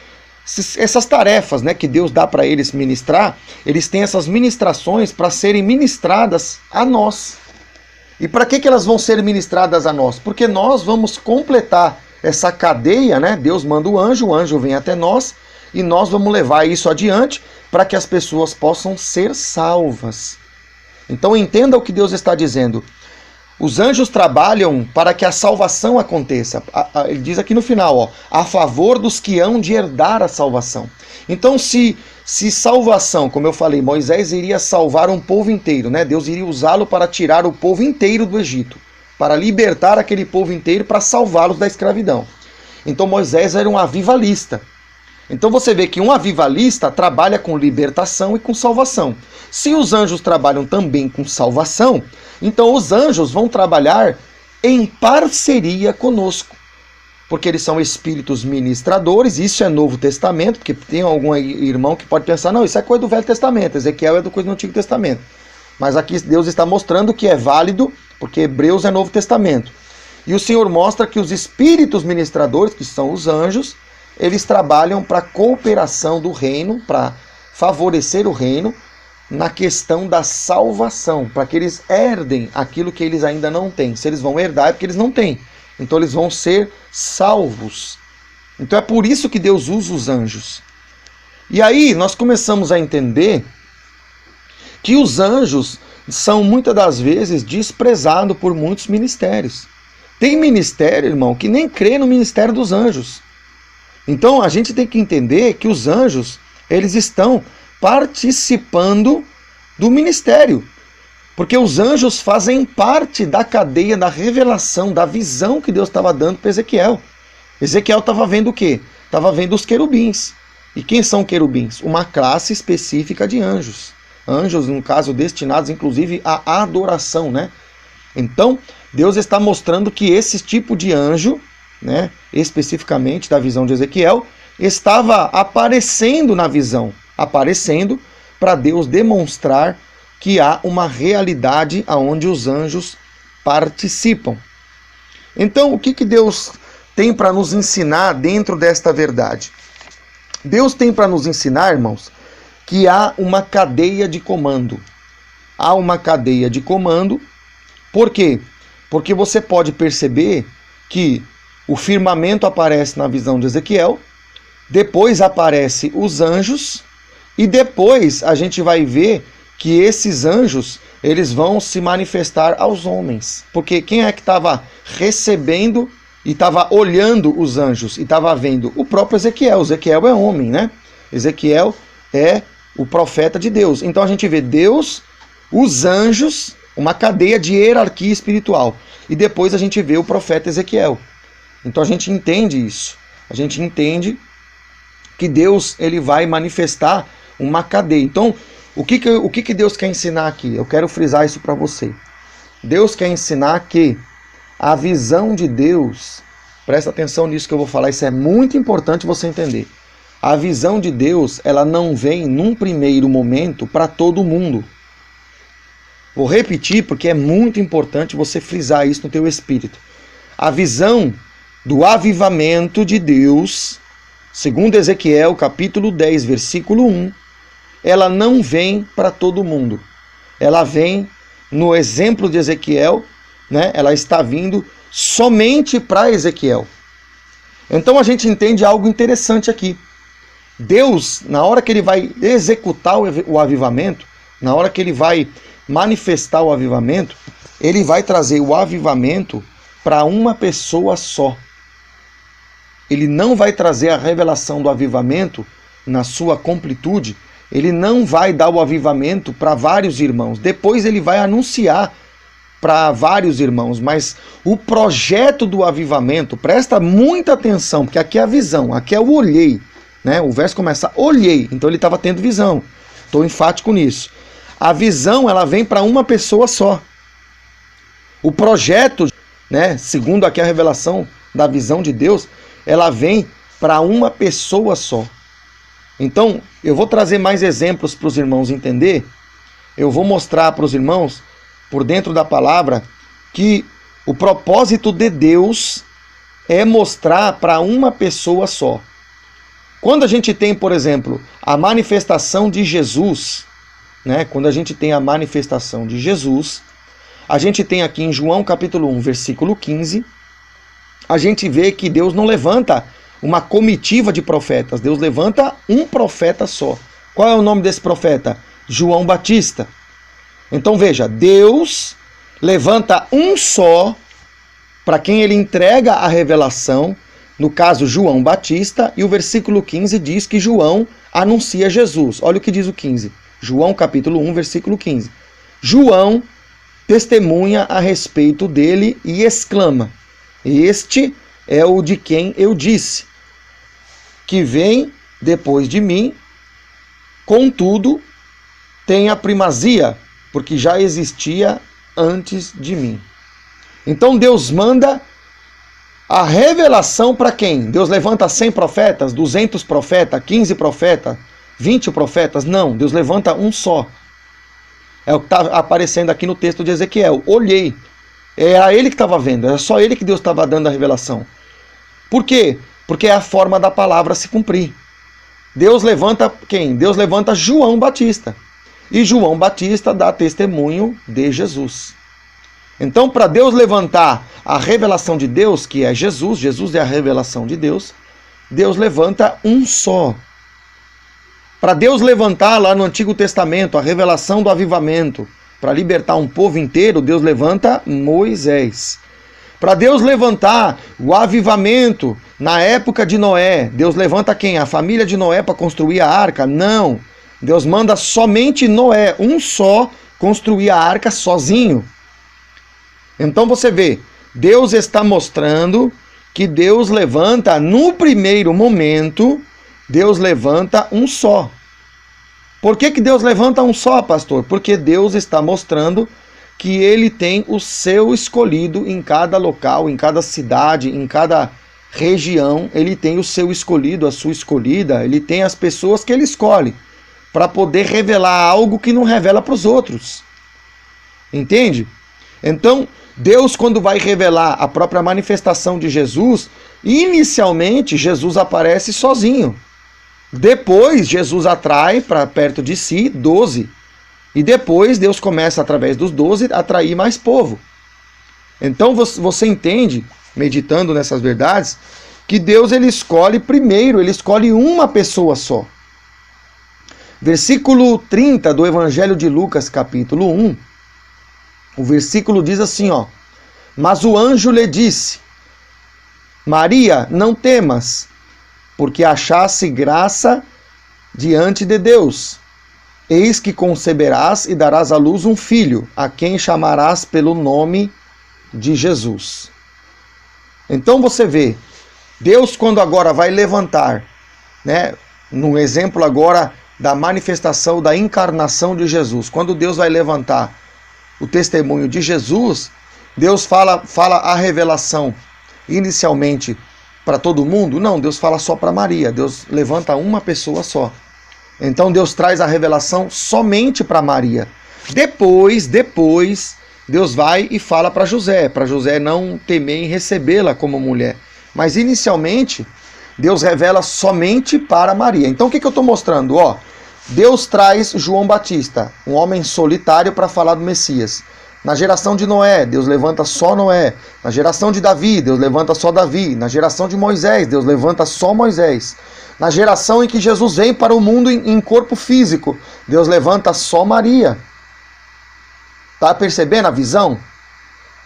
tarefas, né, que Deus dá para eles ministrar. Eles têm essas ministrações para serem ministradas a nós. E para que elas vão ser ministradas a nós? Porque nós vamos completar essa cadeia, né? Deus manda o anjo vem até nós e nós vamos levar isso adiante para que as pessoas possam ser salvas. Então entenda o que Deus está dizendo. Os anjos trabalham para que a salvação aconteça. Ele diz aqui no final, ó, a favor dos que hão de herdar a salvação. Então, se salvação, como eu falei, Moisés iria salvar um povo inteiro, né? Deus iria usá-lo para tirar o povo inteiro do Egito, para libertar aquele povo inteiro, para salvá-los da escravidão. Então, Moisés era um avivalista. Então, você vê que um avivalista trabalha com libertação e com salvação. Se os anjos trabalham também com salvação, então os anjos vão trabalhar em parceria conosco, porque eles são espíritos ministradores. Isso é Novo Testamento, porque tem algum irmão que pode pensar, não, isso é coisa do Velho Testamento, Ezequiel é coisa do Antigo Testamento. Mas aqui Deus está mostrando que é válido, porque Hebreus é Novo Testamento. E o Senhor mostra que os espíritos ministradores, que são os anjos, eles trabalham para a cooperação do reino, para favorecer o reino, na questão da salvação, para que eles herdem aquilo que eles ainda não têm. Se eles vão herdar é porque eles não têm. Então eles vão ser salvos. Então é por isso que Deus usa os anjos. E aí nós começamos a entender que os anjos são muitas das vezes desprezados por muitos ministérios. Tem ministério, irmão, que nem crê no ministério dos anjos. Então a gente tem que entender que os anjos, eles estão participando do ministério. Porque os anjos fazem parte da cadeia da revelação, da visão que Deus estava dando para Ezequiel. Ezequiel estava vendo o quê? Estava vendo os querubins. E quem são querubins? Uma classe específica de anjos. Anjos, no caso, destinados inclusive à adoração, né? Então, Deus está mostrando que esse tipo de anjo, né, especificamente da visão de Ezequiel, estava aparecendo na visão, aparecendo para Deus demonstrar que há uma realidade onde os anjos participam. Então, o que Deus tem para nos ensinar dentro desta verdade? Deus tem para nos ensinar, irmãos, que há uma cadeia de comando. Há uma cadeia de comando. Por quê? Porque você pode perceber que o firmamento aparece na visão de Ezequiel, depois aparecem os anjos, e depois a gente vai ver que esses anjos, eles vão se manifestar aos homens. Porque quem é que estava recebendo e estava olhando os anjos e estava vendo? O próprio Ezequiel. Ezequiel é homem, né? Ezequiel é o profeta de Deus. Então a gente vê Deus, os anjos, uma cadeia de hierarquia espiritual. E depois a gente vê o profeta Ezequiel. Então a gente entende isso. A gente entende que Deus, ele vai manifestar uma cadeia. Então, o que Deus quer ensinar aqui? Eu quero frisar isso para você. Deus quer ensinar que a visão de Deus, presta atenção nisso que eu vou falar, isso é muito importante você entender. A visão de Deus, ela não vem num primeiro momento para todo mundo. Vou repetir porque é muito importante você frisar isso no teu espírito. A visão do avivamento de Deus, segundo Ezequiel, capítulo 10, versículo 1, ela não vem para todo mundo. Ela vem, no exemplo de Ezequiel, né? Ela está vindo somente para Ezequiel. Então a gente entende algo interessante aqui. Deus, na hora que ele vai executar o avivamento, na hora que ele vai manifestar o avivamento, ele vai trazer o avivamento para uma pessoa só. Ele não vai trazer a revelação do avivamento na sua completude. Ele não vai dar o avivamento para vários irmãos. Depois ele vai anunciar para vários irmãos. Mas o projeto do avivamento, presta muita atenção, porque aqui é a visão, aqui é o olhei. Né? O verso começa, olhei. Então ele estava tendo visão. Estou enfático nisso. A visão, ela vem para uma pessoa só. O projeto, né, segundo aqui a revelação da visão de Deus, ela vem para uma pessoa só. Então, eu vou trazer mais exemplos para os irmãos entender. Eu vou mostrar para os irmãos, por dentro da palavra, que o propósito de Deus é mostrar para uma pessoa só. Quando a gente tem, por exemplo, a manifestação de Jesus, né? Quando a gente tem a manifestação de Jesus, a gente tem aqui em João capítulo 1, versículo 15, a gente vê que Deus não levanta uma comitiva de profetas, Deus levanta um profeta só. Qual é o nome desse profeta? João Batista. Então veja, Deus levanta um só para quem ele entrega a revelação, no caso João Batista, e o versículo 15 diz que João anuncia Jesus. Olha o que diz o 15. João capítulo 1, versículo 15. João testemunha a respeito dele e exclama: este é o de quem eu disse, que vem depois de mim, contudo, tem a primazia, porque já existia antes de mim. Então Deus manda a revelação para quem? Deus levanta 100 profetas, 200 profetas, 15 profetas, 20 profetas? Não, Deus levanta um só. É o que está aparecendo aqui no texto de Ezequiel. Olhei, era ele que estava vendo, era só ele que Deus estava dando a revelação. Por quê? Porque é a forma da palavra se cumprir. Deus levanta quem? Deus levanta João Batista. E João Batista dá testemunho de Jesus. Então, para Deus levantar a revelação de Deus, que é Jesus, Jesus é a revelação de Deus, Deus levanta um só. Para Deus levantar lá no Antigo Testamento a revelação do avivamento, para libertar um povo inteiro, Deus levanta Moisés. Para Deus levantar o avivamento na época de Noé, Deus levanta quem? A família de Noé para construir a arca? Não. Deus manda somente Noé, um só, construir a arca sozinho. Então você vê, Deus está mostrando que Deus levanta, no primeiro momento, Deus levanta um só. Por que Deus levanta um só, pastor? Porque Deus está mostrando que ele tem o seu escolhido em cada local, em cada cidade, em cada região. Ele tem o seu escolhido, a sua escolhida, ele tem as pessoas que ele escolhe para poder revelar algo que não revela para os outros. Entende? Então, Deus, quando vai revelar a própria manifestação de Jesus, inicialmente Jesus aparece sozinho. Depois, Jesus atrai para perto de si 12. E depois, Deus começa, através dos 12, a atrair mais povo. Então, você entende, meditando nessas verdades, que Deus ele escolhe primeiro, ele escolhe uma pessoa só. Versículo 30 do Evangelho de Lucas, capítulo 1, o versículo diz assim, ó: mas o anjo lhe disse: Maria, não temas, porque achaste graça diante de Deus. Eis que conceberás e darás à luz um filho, a quem chamarás pelo nome de Jesus. Então você vê, Deus quando agora vai levantar, né, no exemplo agora da manifestação da encarnação de Jesus, quando Deus vai levantar o testemunho de Jesus, Deus fala a revelação inicialmente para todo mundo? Não, Deus fala só para Maria, Deus levanta uma pessoa só. Então Deus traz a revelação somente para Maria. Depois, Deus vai e fala para José não temer em recebê-la como mulher. Mas inicialmente, Deus revela somente para Maria. Então o que eu estou mostrando? Ó, Deus traz João Batista, um homem solitário, para falar do Messias. Na geração de Noé, Deus levanta só Noé. Na geração de Davi, Deus levanta só Davi. Na geração de Moisés, Deus levanta só Moisés. Na geração em que Jesus vem para o mundo em corpo físico, Deus levanta só Maria. Tá percebendo a visão?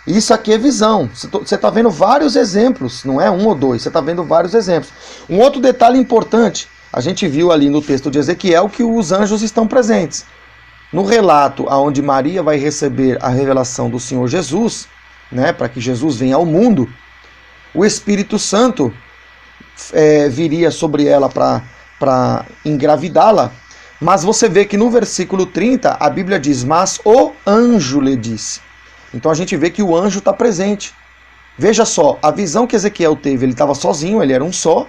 Isso aqui é visão. Você está vendo vários exemplos, não é um ou dois, você está vendo vários exemplos. Um outro detalhe importante, a gente viu ali no texto de Ezequiel que os anjos estão presentes. No relato onde Maria vai receber a revelação do Senhor Jesus, né, para que Jesus venha ao mundo, o Espírito Santo viria sobre ela para engravidá-la. Mas você vê que no versículo 30 a Bíblia diz: mas o anjo lhe disse. Então a gente vê que o anjo está presente. Veja só, a visão que Ezequiel teve, ele estava sozinho, ele era um só,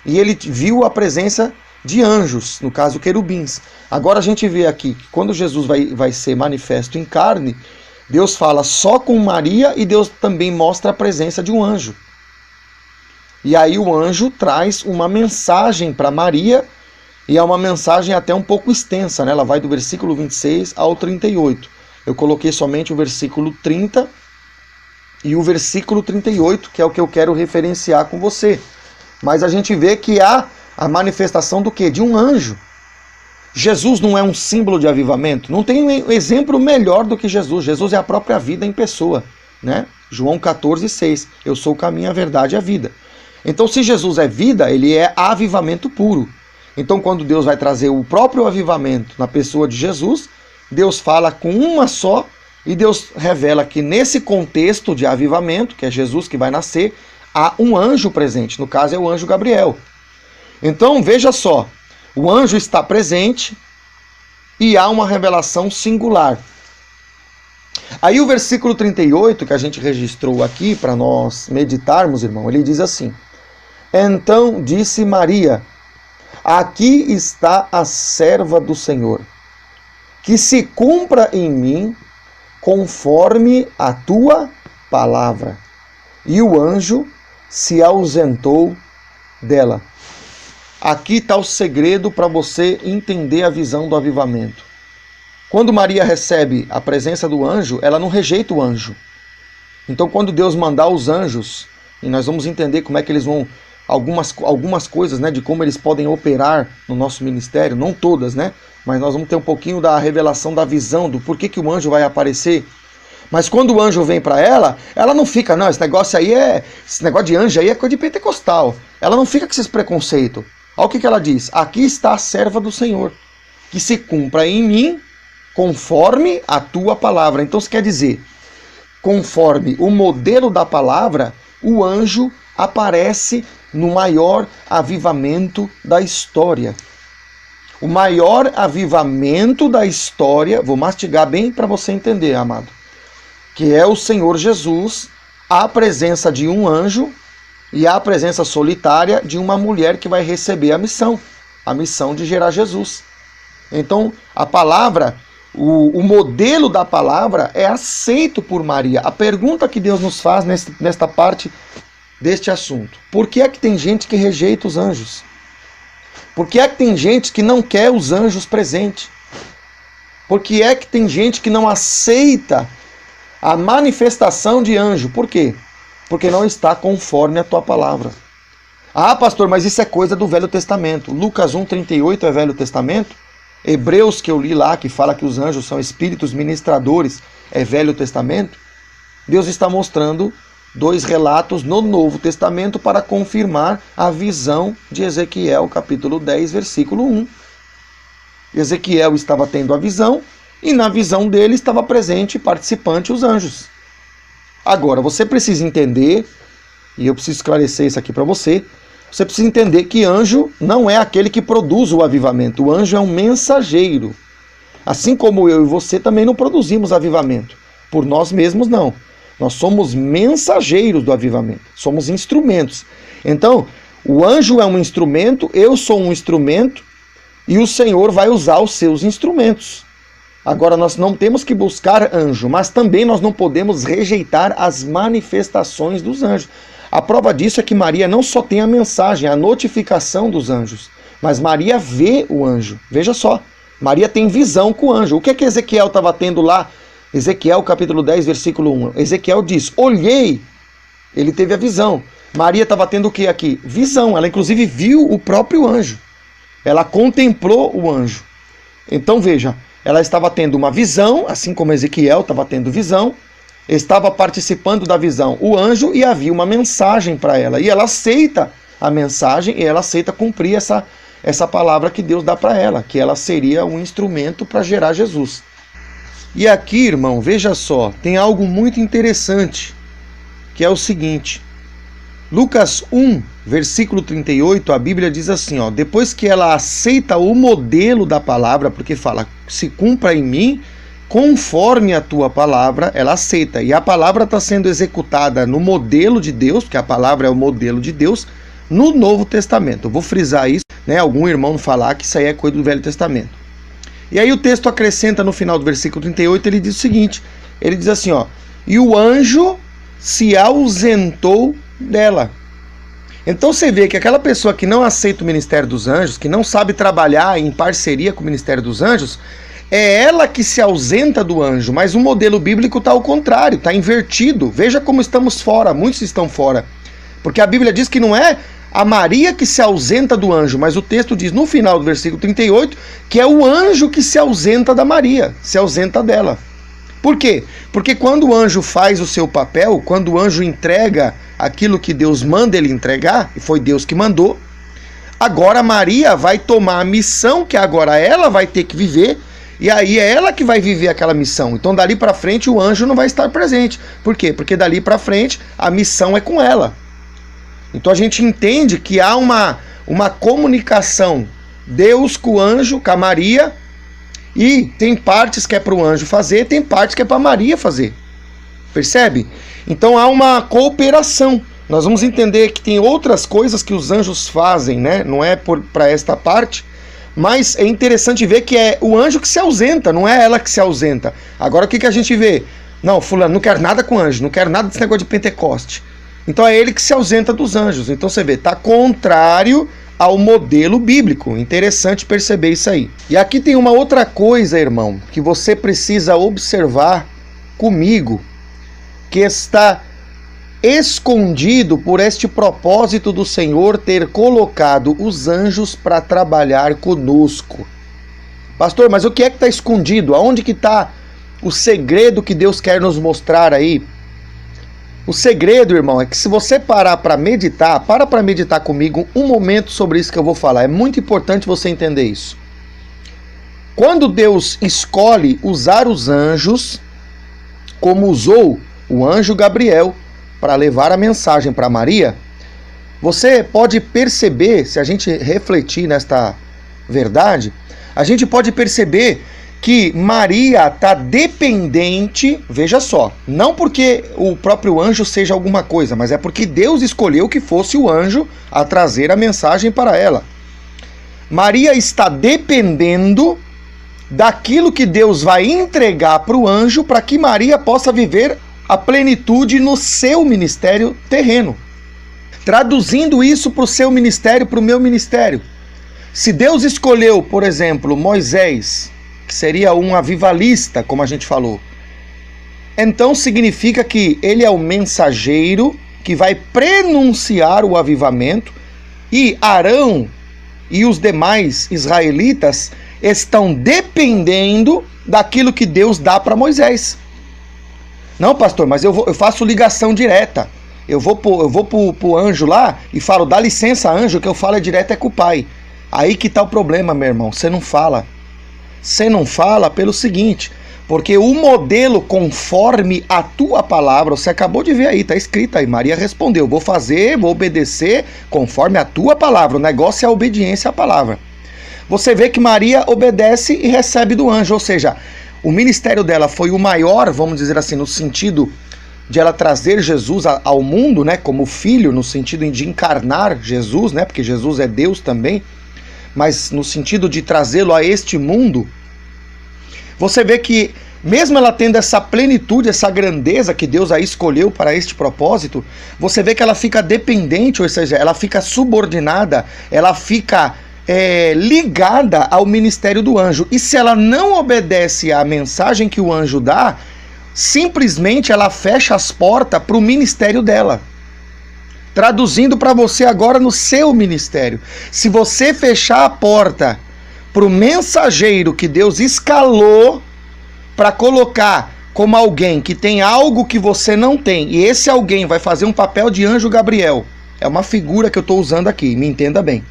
e ele viu a presença de anjos, no caso querubins. Agora a gente vê aqui que quando Jesus vai ser manifesto em carne, Deus fala só com Maria e Deus também mostra a presença de um anjo. E aí o anjo traz uma mensagem para Maria, e é uma mensagem até um pouco extensa, né? Ela vai do versículo 26 ao 38. Eu coloquei somente o versículo 30 e o versículo 38, que é o que eu quero referenciar com você. Mas a gente vê que há a manifestação do quê? De um anjo. Jesus não é um símbolo de avivamento? Não tem um exemplo melhor do que Jesus. Jesus é a própria vida em pessoa, né? João 14,6. Eu sou o caminho, a verdade e a vida. Então, se Jesus é vida, ele é avivamento puro. Então, quando Deus vai trazer o próprio avivamento na pessoa de Jesus, Deus fala com uma só e Deus revela que nesse contexto de avivamento, que é Jesus que vai nascer, há um anjo presente. No caso, é o anjo Gabriel. Então, veja só. O anjo está presente e há uma revelação singular. Aí o versículo 38, que a gente registrou aqui para nós meditarmos, irmão, ele diz assim: Então disse Maria, aqui está a serva do Senhor, que se cumpra em mim conforme a tua palavra. E o anjo se ausentou dela. Aqui está o segredo para você entender a visão do avivamento. Quando Maria recebe a presença do anjo, ela não rejeita o anjo. Então, quando Deus mandar os anjos, e nós vamos entender como é que eles vão, algumas coisas, né, de como eles podem operar no nosso ministério, não todas, né? Mas nós vamos ter um pouquinho da revelação da visão, do porquê que o anjo vai aparecer. Mas quando o anjo vem para ela não fica, não, esse negócio de anjo aí é coisa de pentecostal. Ela não fica com esses preconceitos. Olha o que ela diz: aqui está a serva do Senhor, que se cumpra em mim conforme a tua palavra. Então isso quer dizer, conforme o modelo da palavra, o anjo aparece no maior avivamento da história. O maior avivamento da história, vou mastigar bem para você entender, amado, que é o Senhor Jesus, a presença de um anjo e a presença solitária de uma mulher que vai receber a missão de gerar Jesus. Então, a palavra, o modelo da palavra é aceito por Maria. A pergunta que Deus nos faz nesta parte deste assunto: por que é que tem gente que rejeita os anjos? Por que é que tem gente que não quer os anjos presentes? Por que é que tem gente que não aceita a manifestação de anjo? Por quê? Porque não está conforme a tua palavra. Ah, pastor, mas isso é coisa do Velho Testamento. Lucas 1,38 é Velho Testamento. Hebreus, que eu li lá, que fala que os anjos são espíritos ministradores, é Velho Testamento. Deus está mostrando dois relatos no Novo Testamento para confirmar a visão de Ezequiel, capítulo 10, versículo 1. Ezequiel estava tendo a visão e na visão dele estava presente e participante os anjos. Agora, você precisa entender, e eu preciso esclarecer isso aqui para você, você precisa entender que anjo não é aquele que produz o avivamento. O anjo é um mensageiro. Assim como eu e você também não produzimos avivamento. Por nós mesmos, não. Nós somos mensageiros do avivamento. Somos instrumentos. Então, o anjo é um instrumento, eu sou um instrumento, e o Senhor vai usar os seus instrumentos. Agora, nós não temos que buscar anjo, mas também nós não podemos rejeitar as manifestações dos anjos. A prova disso é que Maria não só tem a mensagem, a notificação dos anjos, mas Maria vê o anjo. Veja só, Maria tem visão com o anjo. O que é que Ezequiel estava tendo lá? Ezequiel capítulo 10, versículo 1. Ezequiel diz, olhei, ele teve a visão. Maria estava tendo o que aqui? Visão, ela inclusive viu o próprio anjo. Ela contemplou o anjo. Então veja, ela estava tendo uma visão, assim como Ezequiel estava tendo visão, estava participando da visão o anjo e havia uma mensagem para ela. E ela aceita a mensagem e ela aceita cumprir essa palavra que Deus dá para ela, que ela seria um instrumento para gerar Jesus. E aqui, irmão, veja só, tem algo muito interessante, que é o seguinte. Lucas 1, versículo 38, a Bíblia diz assim, ó, depois que ela aceita o modelo da palavra, porque fala, se cumpra em mim, conforme a tua palavra, ela aceita. E a palavra está sendo executada no modelo de Deus, porque a palavra é o modelo de Deus, no Novo Testamento. Eu vou frisar isso, né? Algum irmão falar que isso aí é coisa do Velho Testamento. E aí o texto acrescenta no final do versículo 38, ele diz o seguinte, ele diz assim, ó, e o anjo se ausentou dela. Então você vê que aquela pessoa que não aceita o ministério dos anjos, que não sabe trabalhar em parceria com o ministério dos anjos, é ela que se ausenta do anjo, mas o modelo bíblico está ao contrário, está invertido. Veja como estamos fora, muitos estão fora. Porque a Bíblia diz que não é a Maria que se ausenta do anjo, mas o texto diz no final do versículo 38 que é o anjo que se ausenta da Maria, se ausenta dela. Por quê? Porque quando o anjo faz o seu papel, quando o anjo entrega aquilo que Deus manda ele entregar, e foi Deus que mandou, agora Maria vai tomar a missão que agora ela vai ter que viver, e aí é ela que vai viver aquela missão. Então dali para frente o anjo não vai estar presente. Por quê? Porque dali para frente a missão é com ela. Então a gente entende que há uma comunicação, Deus com o anjo, com a Maria, e tem partes que é para o anjo fazer, tem partes que é para Maria fazer. Percebe? Então há uma cooperação. Nós vamos entender que tem outras coisas que os anjos fazem, né? Não é para esta parte, mas é interessante ver que é o anjo que se ausenta, não é ela que se ausenta. Agora o que a gente vê? Não, fulano, não quero nada com anjo, não quero nada desse negócio de Pentecoste. Então é ele que se ausenta dos anjos. Então você vê, está contrário ao modelo bíblico. Interessante perceber isso aí. E aqui tem uma outra coisa, irmão, que você precisa observar comigo, que está escondido por este propósito do Senhor ter colocado os anjos para trabalhar conosco. Pastor, mas o que é que está escondido? Aonde que está o segredo que Deus quer nos mostrar aí? O segredo, irmão, é que se você parar para meditar, para meditar comigo um momento sobre isso que eu vou falar. É muito importante você entender isso. Quando Deus escolhe usar os anjos, como usou o anjo Gabriel para levar a mensagem para Maria, você pode perceber, se a gente refletir nesta verdade, a gente pode perceber que Maria está dependente, veja só, não porque o próprio anjo seja alguma coisa, mas é porque Deus escolheu que fosse o anjo a trazer a mensagem para ela. Maria está dependendo daquilo que Deus vai entregar para o anjo para que Maria possa viver a plenitude no seu ministério terreno. Traduzindo isso para o seu ministério, para o meu ministério. Se Deus escolheu, por exemplo, Moisés, que seria um avivalista, como a gente falou, então significa que ele é o mensageiro que vai prenunciar o avivamento, e Arão e os demais israelitas estão dependendo daquilo que Deus dá para Moisés. Não, pastor, mas eu faço ligação direta. Eu vou pro anjo lá e falo, dá licença, anjo, que eu falo direto é com o pai. Aí que tá o problema, meu irmão, você não fala. Você não fala pelo seguinte, porque o modelo conforme a tua palavra, você acabou de ver aí, tá escrito aí, Maria respondeu, vou obedecer conforme a tua palavra, o negócio é a obediência à palavra. Você vê que Maria obedece e recebe do anjo, ou seja, o ministério dela foi o maior, vamos dizer assim, no sentido de ela trazer Jesus ao mundo, né, como filho, no sentido de encarnar Jesus, né, porque Jesus é Deus também, mas no sentido de trazê-lo a este mundo. Você vê que mesmo ela tendo essa plenitude, essa grandeza que Deus a escolheu para este propósito, você vê que ela fica dependente, ou seja, ela fica subordinada, ela fica ligada ao ministério do anjo. E se ela não obedece à mensagem que o anjo dá, simplesmente ela fecha as portas para o ministério dela. Traduzindo para você agora no seu ministério. Se você fechar a porta para o mensageiro que Deus escalou para colocar como alguém que tem algo que você não tem, e esse alguém vai fazer um papel de anjo Gabriel, é uma figura que eu estou usando aqui, me entenda bem.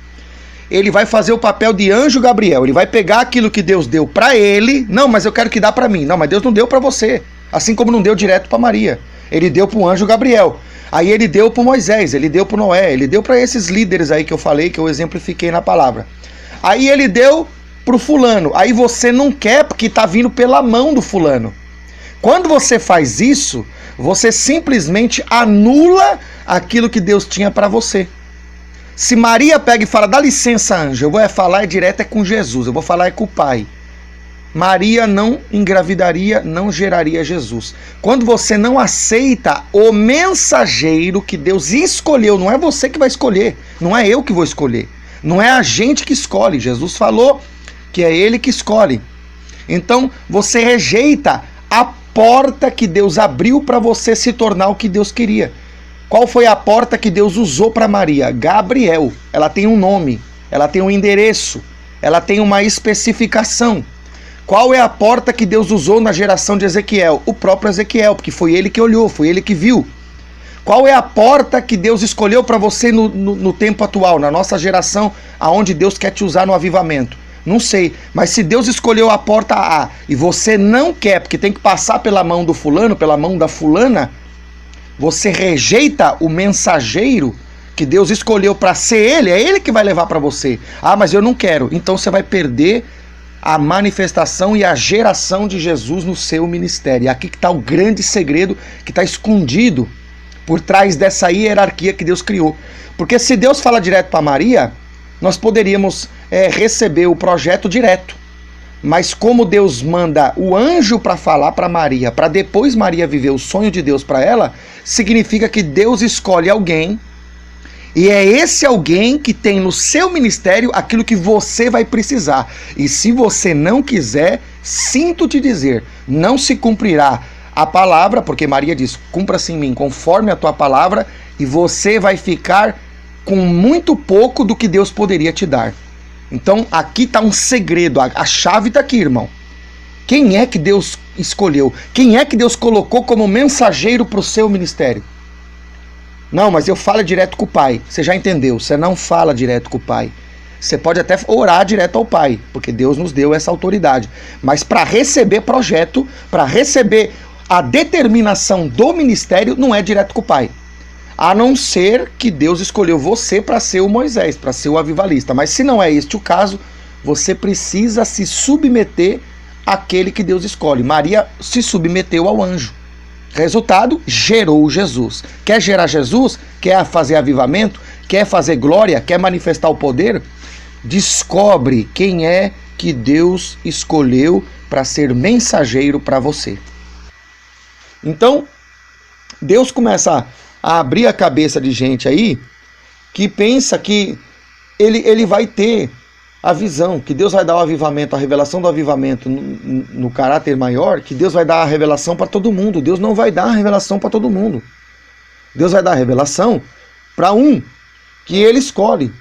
Ele vai fazer o papel de anjo Gabriel, ele vai pegar aquilo que Deus deu para ele, não, mas eu quero que dá para mim, não, mas Deus não deu para você, assim como não deu direto para Maria, ele deu para o anjo Gabriel. Aí ele deu para Moisés, ele deu para Noé, ele deu para esses líderes aí que eu falei, que eu exemplifiquei na palavra. Aí ele deu para o fulano, aí você não quer porque está vindo pela mão do fulano. Quando você faz isso, você simplesmente anula aquilo que Deus tinha para você. Se Maria pega e fala, dá licença, anjo, eu vou falar direto com Jesus, eu vou falar com o Pai. Maria não engravidaria, não geraria Jesus. Quando você não aceita o mensageiro que Deus escolheu, não é você que vai escolher, não é eu que vou escolher, não é a gente que escolhe. Jesus falou que é ele que escolhe. Então você rejeita a porta que Deus abriu para você se tornar o que Deus queria. Qual foi a porta que Deus usou para Maria? Gabriel. Ela tem um nome, ela tem um endereço, ela tem uma especificação. Qual é a porta que Deus usou na geração de Ezequiel? O próprio Ezequiel, porque foi ele que olhou, foi ele que viu. Qual é a porta que Deus escolheu para você no tempo atual, na nossa geração, aonde Deus quer te usar no avivamento? Não sei, mas se Deus escolheu a porta A e você não quer, porque tem que passar pela mão do fulano, pela mão da fulana, você rejeita o mensageiro que Deus escolheu para ser ele, é ele que vai levar para você. Ah, mas eu não quero. Então você vai perder a manifestação e a geração de Jesus no seu ministério. E aqui que está o grande segredo que está escondido por trás dessa hierarquia que Deus criou. Porque se Deus fala direto para Maria, nós poderíamos receber o projeto direto. Mas como Deus manda o anjo para falar para Maria, para depois Maria viver o sonho de Deus para ela, significa que Deus escolhe alguém, e é esse alguém que tem no seu ministério aquilo que você vai precisar. E se você não quiser, sinto te dizer, não se cumprirá a palavra, porque Maria diz, cumpra-se em mim conforme a tua palavra, e você vai ficar com muito pouco do que Deus poderia te dar. Então aqui está um segredo, a chave está aqui, irmão. Quem é que Deus escolheu? Quem é que Deus colocou como mensageiro para o seu ministério? Não, mas eu falo direto com o Pai. Você já entendeu, você não fala direto com o Pai. Você pode até orar direto ao Pai, porque Deus nos deu essa autoridade. Mas para receber projeto, para receber a determinação do ministério, não é direto com o Pai. A não ser que Deus escolheu você para ser o Moisés, para ser o avivalista. Mas se não é este o caso, você precisa se submeter àquele que Deus escolhe. Maria se submeteu ao anjo. Resultado, gerou Jesus. Quer gerar Jesus? Quer fazer avivamento? Quer fazer glória? Quer manifestar o poder? Descobre quem é que Deus escolheu para ser mensageiro para você. Então, Deus começa a abrir a cabeça de gente aí que pensa que ele vai ter a visão, que Deus vai dar o avivamento, a revelação do avivamento no caráter maior, que Deus vai dar a revelação para todo mundo. Deus não vai dar a revelação para todo mundo. Deus vai dar a revelação para um que ele escolhe.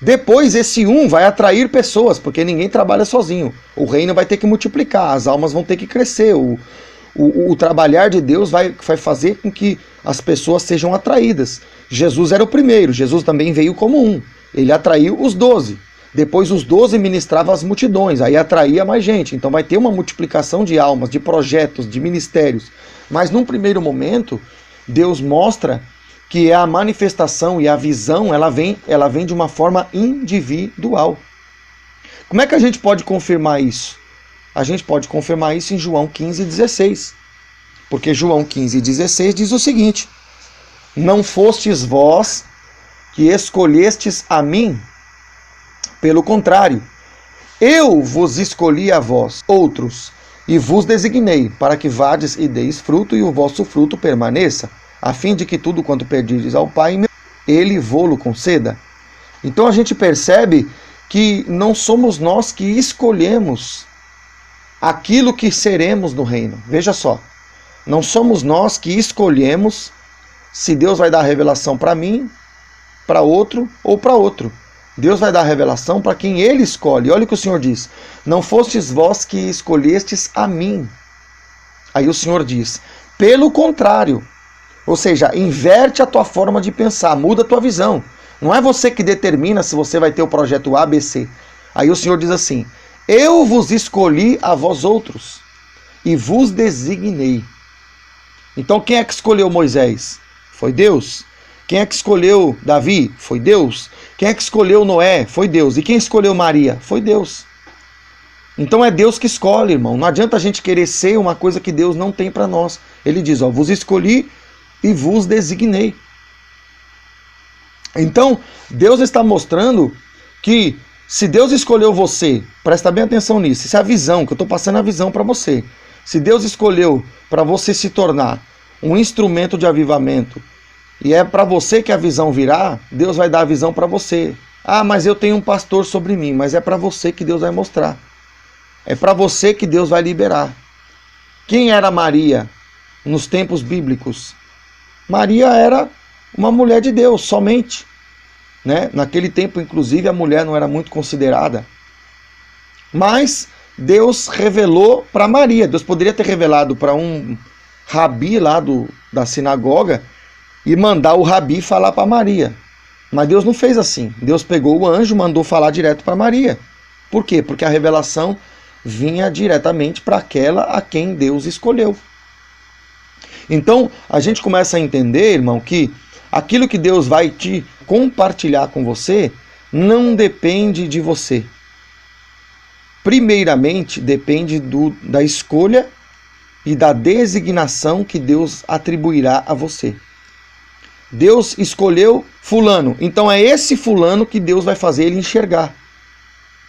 Depois esse um vai atrair pessoas, porque ninguém trabalha sozinho. O reino vai ter que multiplicar, as almas vão ter que crescer, o trabalhar de Deus vai fazer com que as pessoas sejam atraídas. Jesus era o primeiro, Jesus também veio como um. Ele atraiu os 12. Depois os 12 ministravam as multidões, aí atraía mais gente. Então vai ter uma multiplicação de almas, de projetos, de ministérios. Mas num primeiro momento, Deus mostra que a manifestação e a visão, ela vem de uma forma individual. Como é que a gente pode confirmar isso? A gente pode confirmar isso em João 15,16. Porque João 15,16 diz o seguinte: não fostes vós que escolhestes a mim, pelo contrário, eu vos escolhi a vós, outros, e vos designei, para que vades e deis fruto, e o vosso fruto permaneça, a fim de que tudo quanto pedirdes ao Pai, ele vô-lo conceda. Então a gente percebe que não somos nós que escolhemos aquilo que seremos no reino. Veja só, não somos nós que escolhemos se Deus vai dar a revelação para mim, para outro ou para outro. Deus vai dar a revelação para quem ele escolhe. Olha o que o Senhor diz: não fostes vós que escolhestes a mim. Aí o Senhor diz: pelo contrário. Ou seja, inverte a tua forma de pensar, muda a tua visão. Não é você que determina se você vai ter o projeto A, B, C. Aí o Senhor diz assim: eu vos escolhi a vós outros e vos designei. Então quem é que escolheu Moisés? Foi Deus. Quem é que escolheu Davi? Foi Deus. Quem é que escolheu Noé? Foi Deus. E quem escolheu Maria? Foi Deus. Então é Deus que escolhe, irmão. Não adianta a gente querer ser uma coisa que Deus não tem para nós. Ele diz, ó, vos escolhi e vos designei. Então, Deus está mostrando que se Deus escolheu você, presta bem atenção nisso, isso é a visão, que eu estou passando a visão para você. Se Deus escolheu para você se tornar um instrumento de avivamento, e é para você que a visão virá, Deus vai dar a visão para você. Ah, mas eu tenho um pastor sobre mim, mas é para você que Deus vai mostrar. É para você que Deus vai liberar. Quem era Maria nos tempos bíblicos? Maria era uma mulher de Deus, somente. Né? Naquele tempo, inclusive, a mulher não era muito considerada. Mas Deus revelou para Maria. Deus poderia ter revelado para um rabi lá da sinagoga e mandar o rabi falar para Maria. Mas Deus não fez assim. Deus pegou o anjo e mandou falar direto para Maria. Por quê? Porque a revelação vinha diretamente para aquela a quem Deus escolheu. Então, a gente começa a entender, irmão, que aquilo que Deus vai te compartilhar com você não depende de você. Primeiramente, depende da escolha e da designação que Deus atribuirá a você. Deus escolheu fulano, então é esse fulano que Deus vai fazer ele enxergar.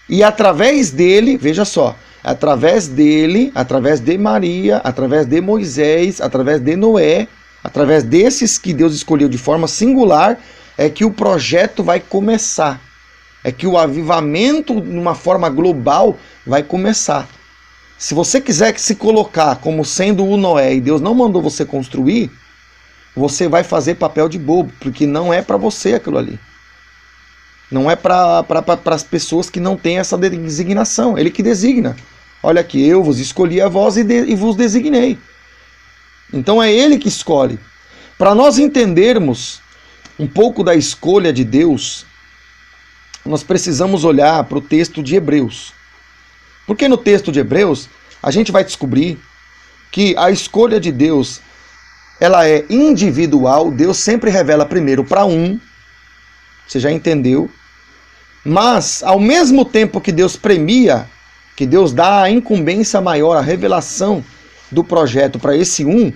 E através dele, veja só, através dele, através de Maria, através de Moisés, através de Noé, através desses que Deus escolheu de forma singular, é que o projeto vai começar. É que o avivamento, de uma forma global, vai começar. Se você quiser se colocar como sendo o Noé e Deus não mandou você construir, você vai fazer papel de bobo, porque não é para você aquilo ali. Não é para as pessoas que não têm essa designação. Ele que designa. Olha aqui, eu vos escolhi a vós e vos designei. Então é Ele que escolhe. Para nós entendermos um pouco da escolha de Deus, nós precisamos olhar para o texto de Hebreus. Porque no texto de Hebreus, a gente vai descobrir que a escolha de Deus, ela é individual. Deus sempre revela primeiro para um. Você já entendeu? Mas, ao mesmo tempo que Deus premia, que Deus dá a incumbência maior, a revelação do projeto para esse um,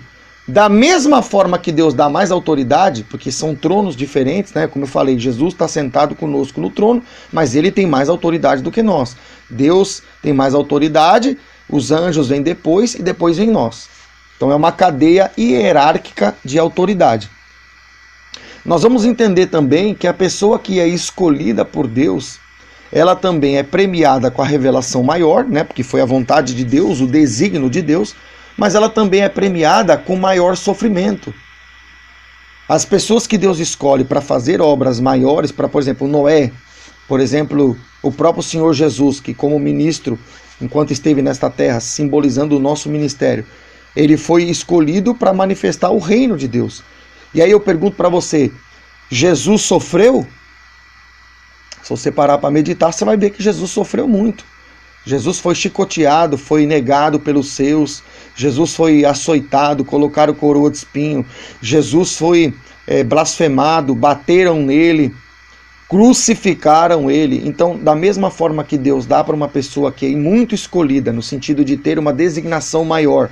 da mesma forma que Deus dá mais autoridade, porque são tronos diferentes, né? Como eu falei, Jesus está sentado conosco no trono, mas ele tem mais autoridade do que nós. Deus tem mais autoridade, os anjos vêm depois e depois vem nós. Então é uma cadeia hierárquica de autoridade. Nós vamos entender também que a pessoa que é escolhida por Deus, ela também é premiada com a revelação maior, né? Porque foi a vontade de Deus, o desígnio de Deus, mas ela também é premiada com maior sofrimento. As pessoas que Deus escolhe para fazer obras maiores, para, por exemplo, Noé, por exemplo, o próprio Senhor Jesus, que como ministro, enquanto esteve nesta terra, simbolizando o nosso ministério, ele foi escolhido para manifestar o reino de Deus. E aí eu pergunto para você, Jesus sofreu? Se você parar para meditar, você vai ver que Jesus sofreu muito. Jesus foi chicoteado, foi negado pelos seus, Jesus foi açoitado, colocaram coroa de espinho, Jesus foi blasfemado, bateram nele, crucificaram ele. Então, da mesma forma que Deus dá para uma pessoa que é muito escolhida, no sentido de ter uma designação maior,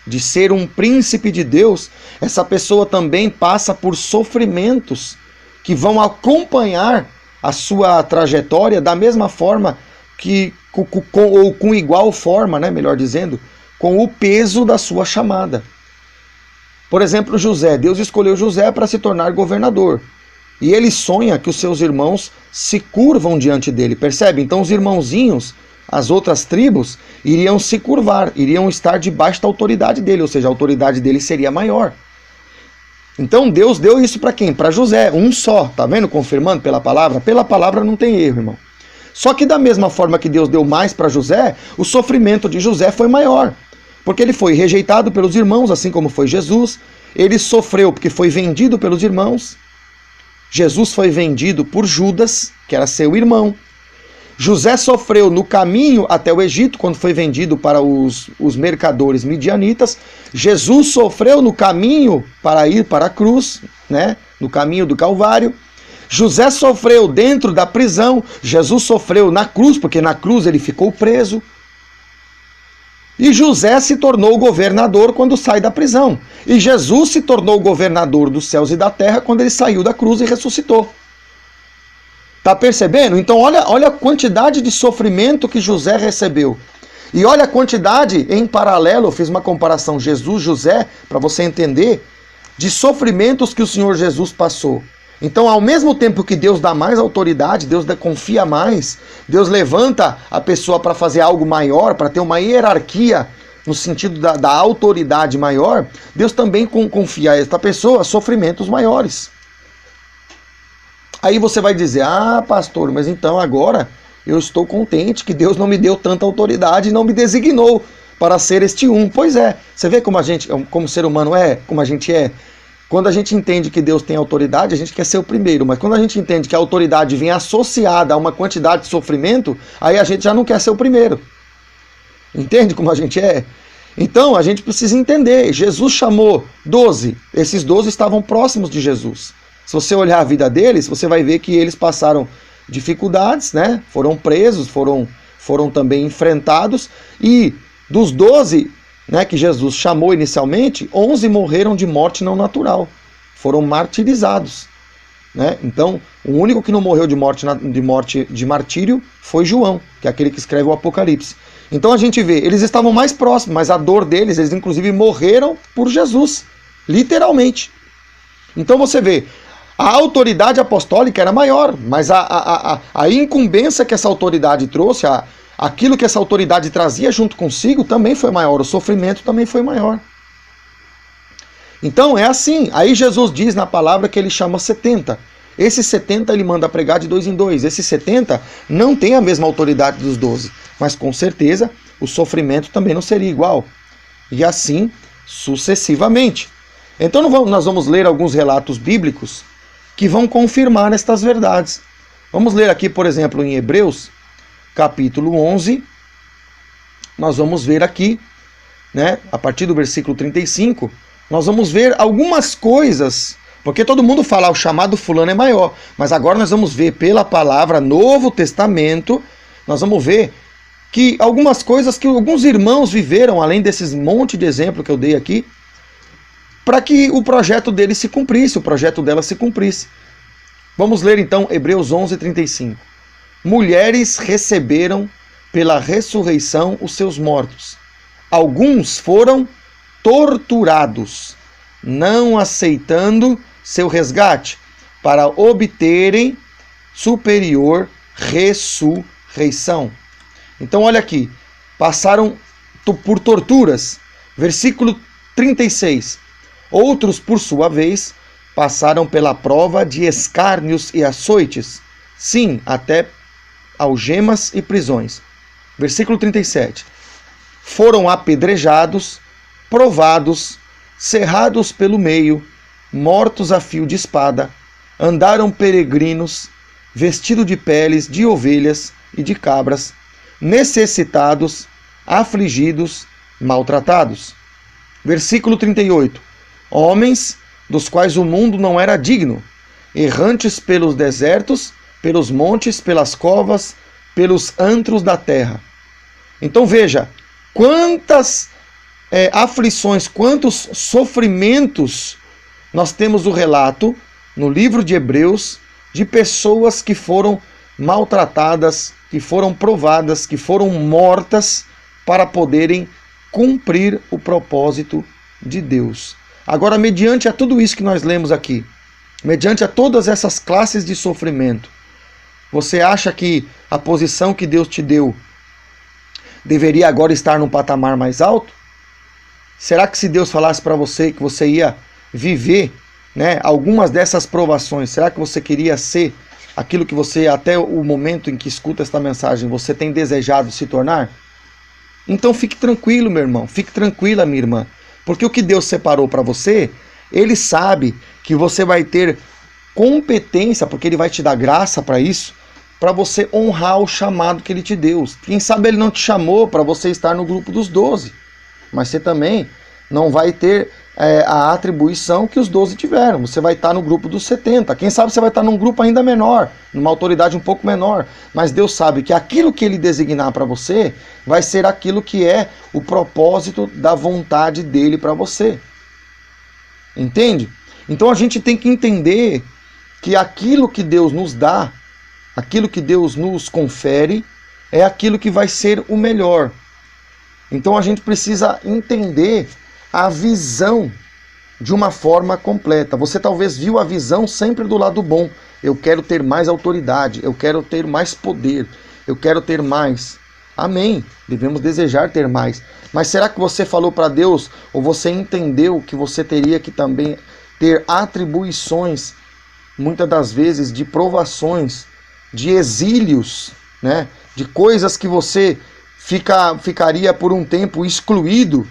de ser um príncipe de Deus, essa pessoa também passa por sofrimentos que vão acompanhar a sua trajetória da mesma forma que, ou com igual forma, né, melhor dizendo, com o peso da sua chamada. Por exemplo, José. Deus escolheu José para se tornar governador. E ele sonha que os seus irmãos se curvam diante dele, percebe? Então os irmãozinhos, as outras tribos, iriam se curvar, iriam estar debaixo da autoridade dele, ou seja, a autoridade dele seria maior. Então Deus deu isso para quem? Para José, um só, tá vendo? Confirmando pela palavra não tem erro, irmão. Só que da mesma forma que Deus deu mais para José, o sofrimento de José foi maior, porque ele foi rejeitado pelos irmãos, assim como foi Jesus. Ele sofreu porque foi vendido pelos irmãos. Jesus foi vendido por Judas, que era seu irmão. José sofreu no caminho até o Egito, quando foi vendido para os mercadores midianitas. Jesus sofreu no caminho para ir para a cruz, né? No caminho do Calvário. José sofreu dentro da prisão. Jesus sofreu na cruz, porque na cruz ele ficou preso. E José se tornou governador quando sai da prisão. E Jesus se tornou governador dos céus e da terra quando ele saiu da cruz e ressuscitou. Tá percebendo? Então olha a quantidade de sofrimento que José recebeu. E olha a quantidade, em paralelo, eu fiz uma comparação Jesus-José, para você entender, de sofrimentos que o Senhor Jesus passou. Então, ao mesmo tempo que Deus dá mais autoridade, Deus confia mais, Deus levanta a pessoa para fazer algo maior, para ter uma hierarquia no sentido da autoridade maior, Deus também confia a esta pessoa sofrimentos maiores. Aí você vai dizer, pastor, mas então agora eu estou contente que Deus não me deu tanta autoridade e não me designou para ser este um. Pois é, você vê como a gente, como ser humano como a gente é. Quando a gente entende que Deus tem autoridade, a gente quer ser o primeiro, mas quando a gente entende que a autoridade vem associada a uma quantidade de sofrimento, aí a gente já não quer ser o primeiro. Entende como a gente é? Então a gente precisa entender, Jesus chamou 12, esses 12 estavam próximos de Jesus. Se você olhar a vida deles, você vai ver que eles passaram dificuldades, né? Foram presos, foram também enfrentados, e dos 12, né, que Jesus chamou inicialmente, 11 morreram de morte não natural, foram martirizados, né? Então, o único que não morreu de martírio foi João, que é aquele que escreve o Apocalipse. Então a gente vê, eles estavam mais próximos, mas a dor deles, eles inclusive morreram por Jesus, literalmente. Então você vê, a autoridade apostólica era maior, mas a incumbência que essa autoridade trouxe, aquilo que essa autoridade trazia junto consigo também foi maior, o sofrimento também foi maior. Então é assim, aí Jesus diz na palavra que ele chama 70. Esses 70 ele manda pregar de 2 em 2. Esses 70 não tem a mesma autoridade dos 12, mas com certeza o sofrimento também não seria igual. E assim sucessivamente. Então nós vamos ler alguns relatos bíblicos que vão confirmar estas verdades. Vamos ler aqui, por exemplo, em Hebreus, capítulo 11, nós vamos ver aqui, né, a partir do versículo 35, nós vamos ver algumas coisas, porque todo mundo fala, o chamado fulano é maior, mas agora nós vamos ver pela palavra Novo Testamento, nós vamos ver que algumas coisas que alguns irmãos viveram, além desses monte de exemplo que eu dei aqui, para que o projeto dele se cumprisse, o projeto dela se cumprisse. Vamos ler então Hebreus 11:35. Mulheres receberam pela ressurreição os seus mortos. Alguns foram torturados, não aceitando seu resgate, para obterem superior ressurreição. Então olha aqui, passaram por torturas. Versículo 36. Outros, por sua vez, passaram pela prova de escárnios e açoites, sim, até algemas e prisões. Versículo 37. Foram apedrejados, provados, cerrados pelo meio, mortos a fio de espada, andaram peregrinos, vestidos de peles de ovelhas e de cabras, necessitados, afligidos, maltratados. Versículo 38. Homens dos quais o mundo não era digno, errantes pelos desertos, pelos montes, pelas covas, pelos antros da terra. Então veja, quantas aflições, quantos sofrimentos nós temos o relato no livro de Hebreus de pessoas que foram maltratadas, que foram provadas, que foram mortas para poderem cumprir o propósito de Deus. Agora, mediante a tudo isso que nós lemos aqui, mediante a todas essas classes de sofrimento, você acha que a posição que Deus te deu deveria agora estar num patamar mais alto? Será que se Deus falasse para você que você ia viver, né, algumas dessas provações, será que você queria ser aquilo que você, até o momento em que escuta esta mensagem, você tem desejado se tornar? Então fique tranquilo, meu irmão, fique tranquila, minha irmã, porque o que Deus separou para você, Ele sabe que você vai ter competência, porque Ele vai te dar graça para isso, para você honrar o chamado que Ele te deu. Quem sabe Ele não te chamou para você estar no grupo dos 12, mas você também não vai ter a atribuição que os 12 tiveram. Você vai estar no grupo dos 70. Quem sabe você vai estar num grupo ainda menor, numa autoridade um pouco menor. Mas Deus sabe que aquilo que Ele designar para você vai ser aquilo que é o propósito da vontade dEle para você. Entende? Então a gente tem que entender que aquilo que Deus nos dá, aquilo que Deus nos confere, é aquilo que vai ser o melhor. Então a gente precisa entender a visão de uma forma completa. Você talvez viu a visão sempre do lado bom. Eu quero ter mais autoridade, eu quero ter mais poder, eu quero ter mais. Amém. Devemos desejar ter mais. Mas será que você falou para Deus, ou você entendeu que você teria que também ter atribuições, muitas das vezes, de provações, de exílios, né? De coisas que você ficaria por um tempo excluído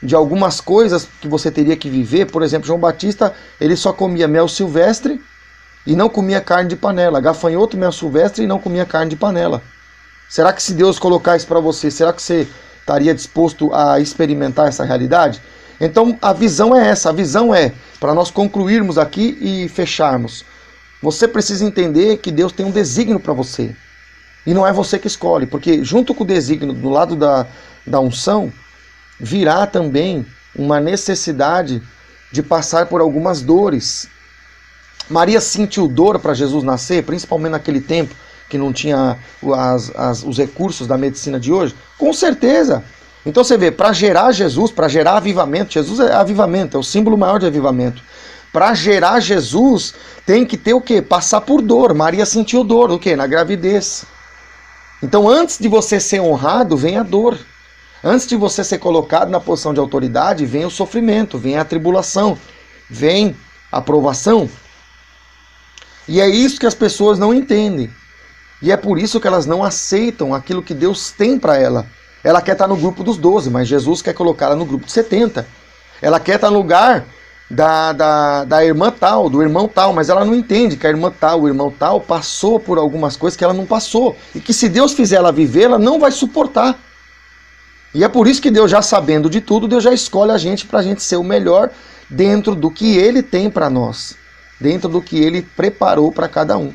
de algumas coisas que você teria que viver. Por exemplo, João Batista, ele só comia mel silvestre e não comia carne de panela. Gafanhoto, mel silvestre e não comia carne de panela. Será que se Deus colocar isso para você, será que você estaria disposto a experimentar essa realidade? Então a visão é essa, a visão é, para nós concluirmos aqui e fecharmos, você precisa entender que Deus tem um desígnio para você. E não é você que escolhe, porque junto com o desígnio, do lado da unção, virá também uma necessidade de passar por algumas dores. Maria sentiu dor para Jesus nascer, principalmente naquele tempo que não tinha os recursos da medicina de hoje? Com certeza. Então você vê, para gerar Jesus, para gerar avivamento, Jesus é avivamento, é o símbolo maior de avivamento. Para gerar Jesus, tem que ter o quê? Passar por dor. Maria sentiu dor, o quê? Na gravidez. Então antes de você ser honrado, vem a dor. Antes de você ser colocado na posição de autoridade, vem o sofrimento, vem a tribulação, vem a provação. E é isso que as pessoas não entendem. E é por isso que elas não aceitam aquilo que Deus tem para ela. Ela quer estar no grupo dos 12, mas Jesus quer colocá-la no grupo de 70. Ela quer estar no lugar da irmã tal, do irmão tal, mas ela não entende que a irmã tal, o irmão tal, passou por algumas coisas que ela não passou. E que se Deus fizer ela viver, ela não vai suportar. E é por isso que Deus, já sabendo de tudo, Deus já escolhe a gente para a gente ser o melhor dentro do que Ele tem para nós. Dentro do que Ele preparou para cada um.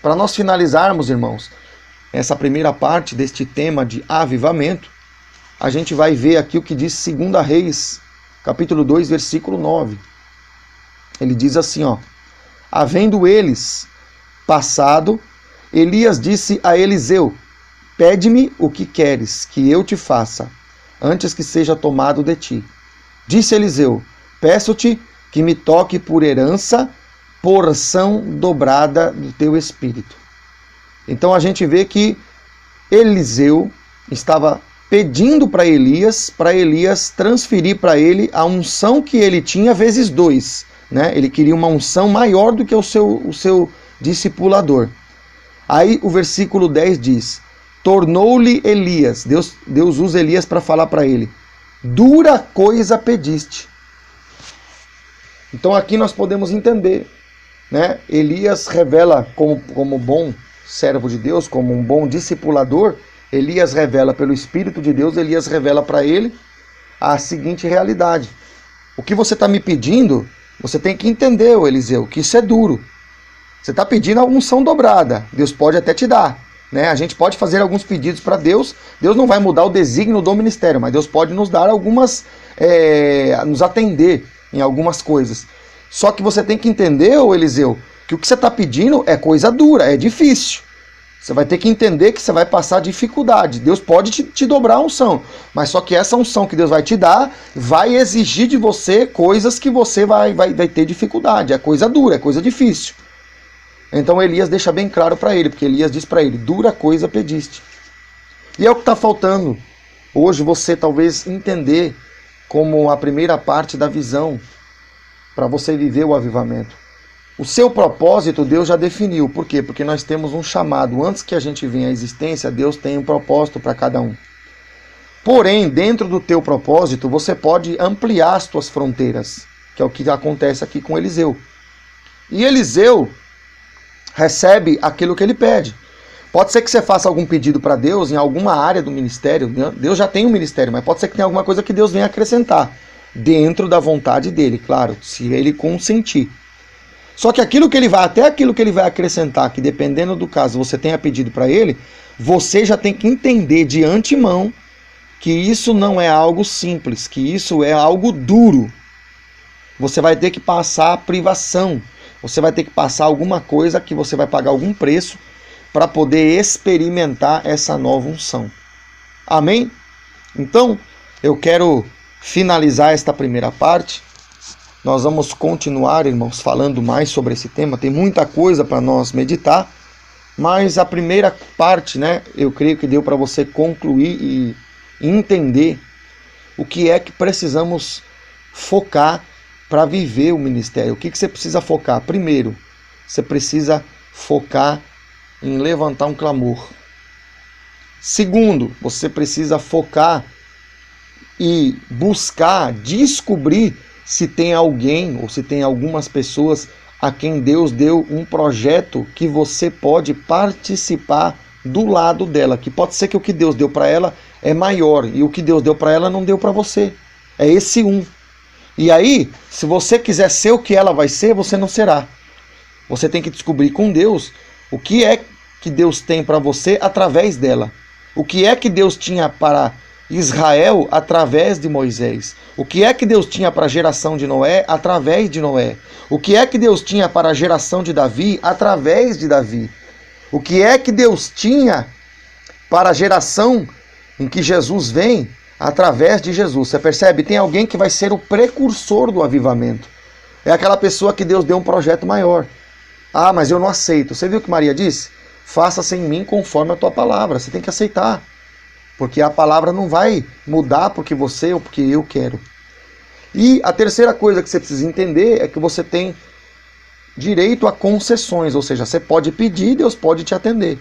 Para nós finalizarmos, irmãos, essa primeira parte deste tema de avivamento, a gente vai ver aqui o que diz 2 Reis, capítulo 2, versículo 9. Ele diz assim, ó: havendo eles passado, Elias disse a Eliseu: pede-me o que queres que eu te faça, antes que seja tomado de ti. Disse Eliseu: peço-te que me toque por herança, porção dobrada do teu espírito. Então a gente vê que Eliseu estava pedindo para Elias transferir para ele a unção que ele tinha vezes 2. Né? Ele queria uma unção maior do que o seu discipulador. Aí o versículo 10 diz: tornou-lhe Elias, Deus usa Elias para falar para ele: dura coisa pediste. Então aqui nós podemos entender, né? Elias revela como bom servo de Deus, como um bom discipulador. Elias revela pelo Espírito de Deus, Elias revela para ele a seguinte realidade: o que você está me pedindo, você tem que entender, Eliseu, que isso é duro. Você está pedindo a unção dobrada, Deus pode até te dar, né? A gente pode fazer alguns pedidos para Deus, Deus não vai mudar o desígnio do ministério, mas Deus pode nos dar algumas, nos atender em algumas coisas. Só que você tem que entender, Eliseu, que o que você está pedindo é coisa dura, é difícil. Você vai ter que entender que você vai passar dificuldade. Deus pode te dobrar a unção, mas só que essa unção que Deus vai te dar vai exigir de você coisas que você vai ter dificuldade. É coisa dura, é coisa difícil. Então Elias deixa bem claro para ele, porque Elias diz para ele: dura coisa pediste. E é o que está faltando hoje, você talvez entender como a primeira parte da visão para você viver o avivamento. O seu propósito Deus já definiu. Por quê? Porque nós temos um chamado. Antes que a gente venha à existência, Deus tem um propósito para cada um. Porém, dentro do teu propósito, você pode ampliar as tuas fronteiras, que é o que acontece aqui com Eliseu. E Eliseu recebe aquilo que ele pede. Pode ser que você faça algum pedido para Deus em alguma área do ministério. Deus já tem um ministério, mas pode ser que tenha alguma coisa que Deus venha acrescentar dentro da vontade dele, claro, se ele consentir. Só que aquilo que ele vai acrescentar, que dependendo do caso você tenha pedido para ele, você já tem que entender de antemão que isso não é algo simples, que isso é algo duro. Você vai ter que passar privação, você vai ter que passar alguma coisa que você vai pagar algum preço para poder experimentar essa nova unção. Amém? Então, eu quero finalizar esta primeira parte Nós vamos continuar, irmãos, falando mais sobre esse tema. Tem muita coisa para nós meditar, mas a primeira parte, né, eu creio que deu para você concluir e entender o que é que precisamos focar para viver o ministério. O que você precisa focar? Primeiro, você precisa focar em levantar um clamor. Segundo, você precisa focar e buscar, descobrir se tem alguém ou se tem algumas pessoas a quem Deus deu um projeto que você pode participar do lado dela, que pode ser que o que Deus deu para ela é maior e o que Deus deu para ela não deu para você. É esse um. E aí, se você quiser ser o que ela vai ser, você não será. Você tem que descobrir com Deus o que é que Deus tem para você através dela. O que é que Deus tinha para Israel através de Moisés? O que é que Deus tinha para a geração de Noé através de Noé? O que é que Deus tinha para a geração de Davi através de Davi? O que é que Deus tinha para a geração em que Jesus vem através de Jesus? Você percebe? Tem alguém que vai ser o precursor do avivamento. É aquela pessoa que Deus deu um projeto maior. Ah, mas eu não aceito. Você viu o que Maria disse? Faça-se em mim conforme a tua palavra. Você tem que aceitar. Porque a palavra não vai mudar porque você ou porque eu quero. E a terceira coisa que você precisa entender é que você tem direito a concessões. Ou seja, você pode pedir e Deus pode te atender.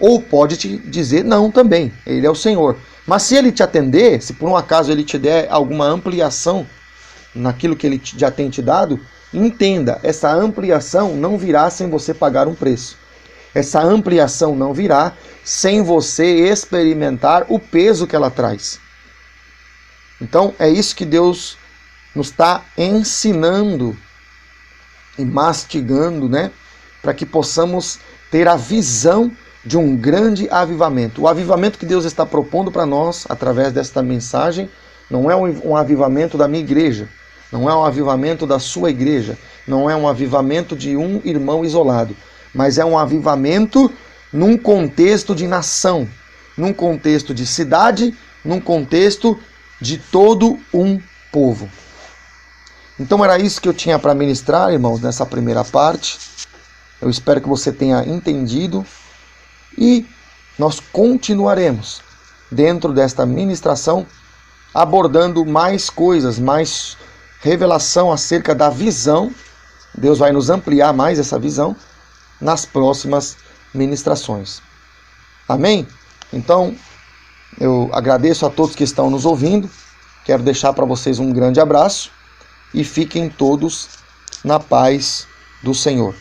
Ou pode te dizer não também. Ele é o Senhor. Mas se ele te atender, se por um acaso ele te der alguma ampliação naquilo que ele já tem te dado, entenda, essa ampliação não virá sem você pagar um preço. Essa ampliação não virá sem você experimentar o peso que ela traz. Então é isso que Deus nos está ensinando e mastigando, né? Para que possamos ter a visão de um grande avivamento. O avivamento que Deus está propondo para nós, através desta mensagem, não é um avivamento da minha igreja, não é um avivamento da sua igreja, não é um avivamento de um irmão isolado, mas é um avivamento num contexto de nação, num contexto de cidade, num contexto de todo um povo. Então era isso que eu tinha para ministrar, irmãos, nessa primeira parte. Eu espero que você tenha entendido e nós continuaremos dentro desta ministração abordando mais coisas, mais revelação acerca da visão. Deus vai nos ampliar mais essa visão nas próximas ministrações. Amém? Então, eu agradeço a todos que estão nos ouvindo. Quero deixar para vocês um grande abraço e fiquem todos na paz do Senhor.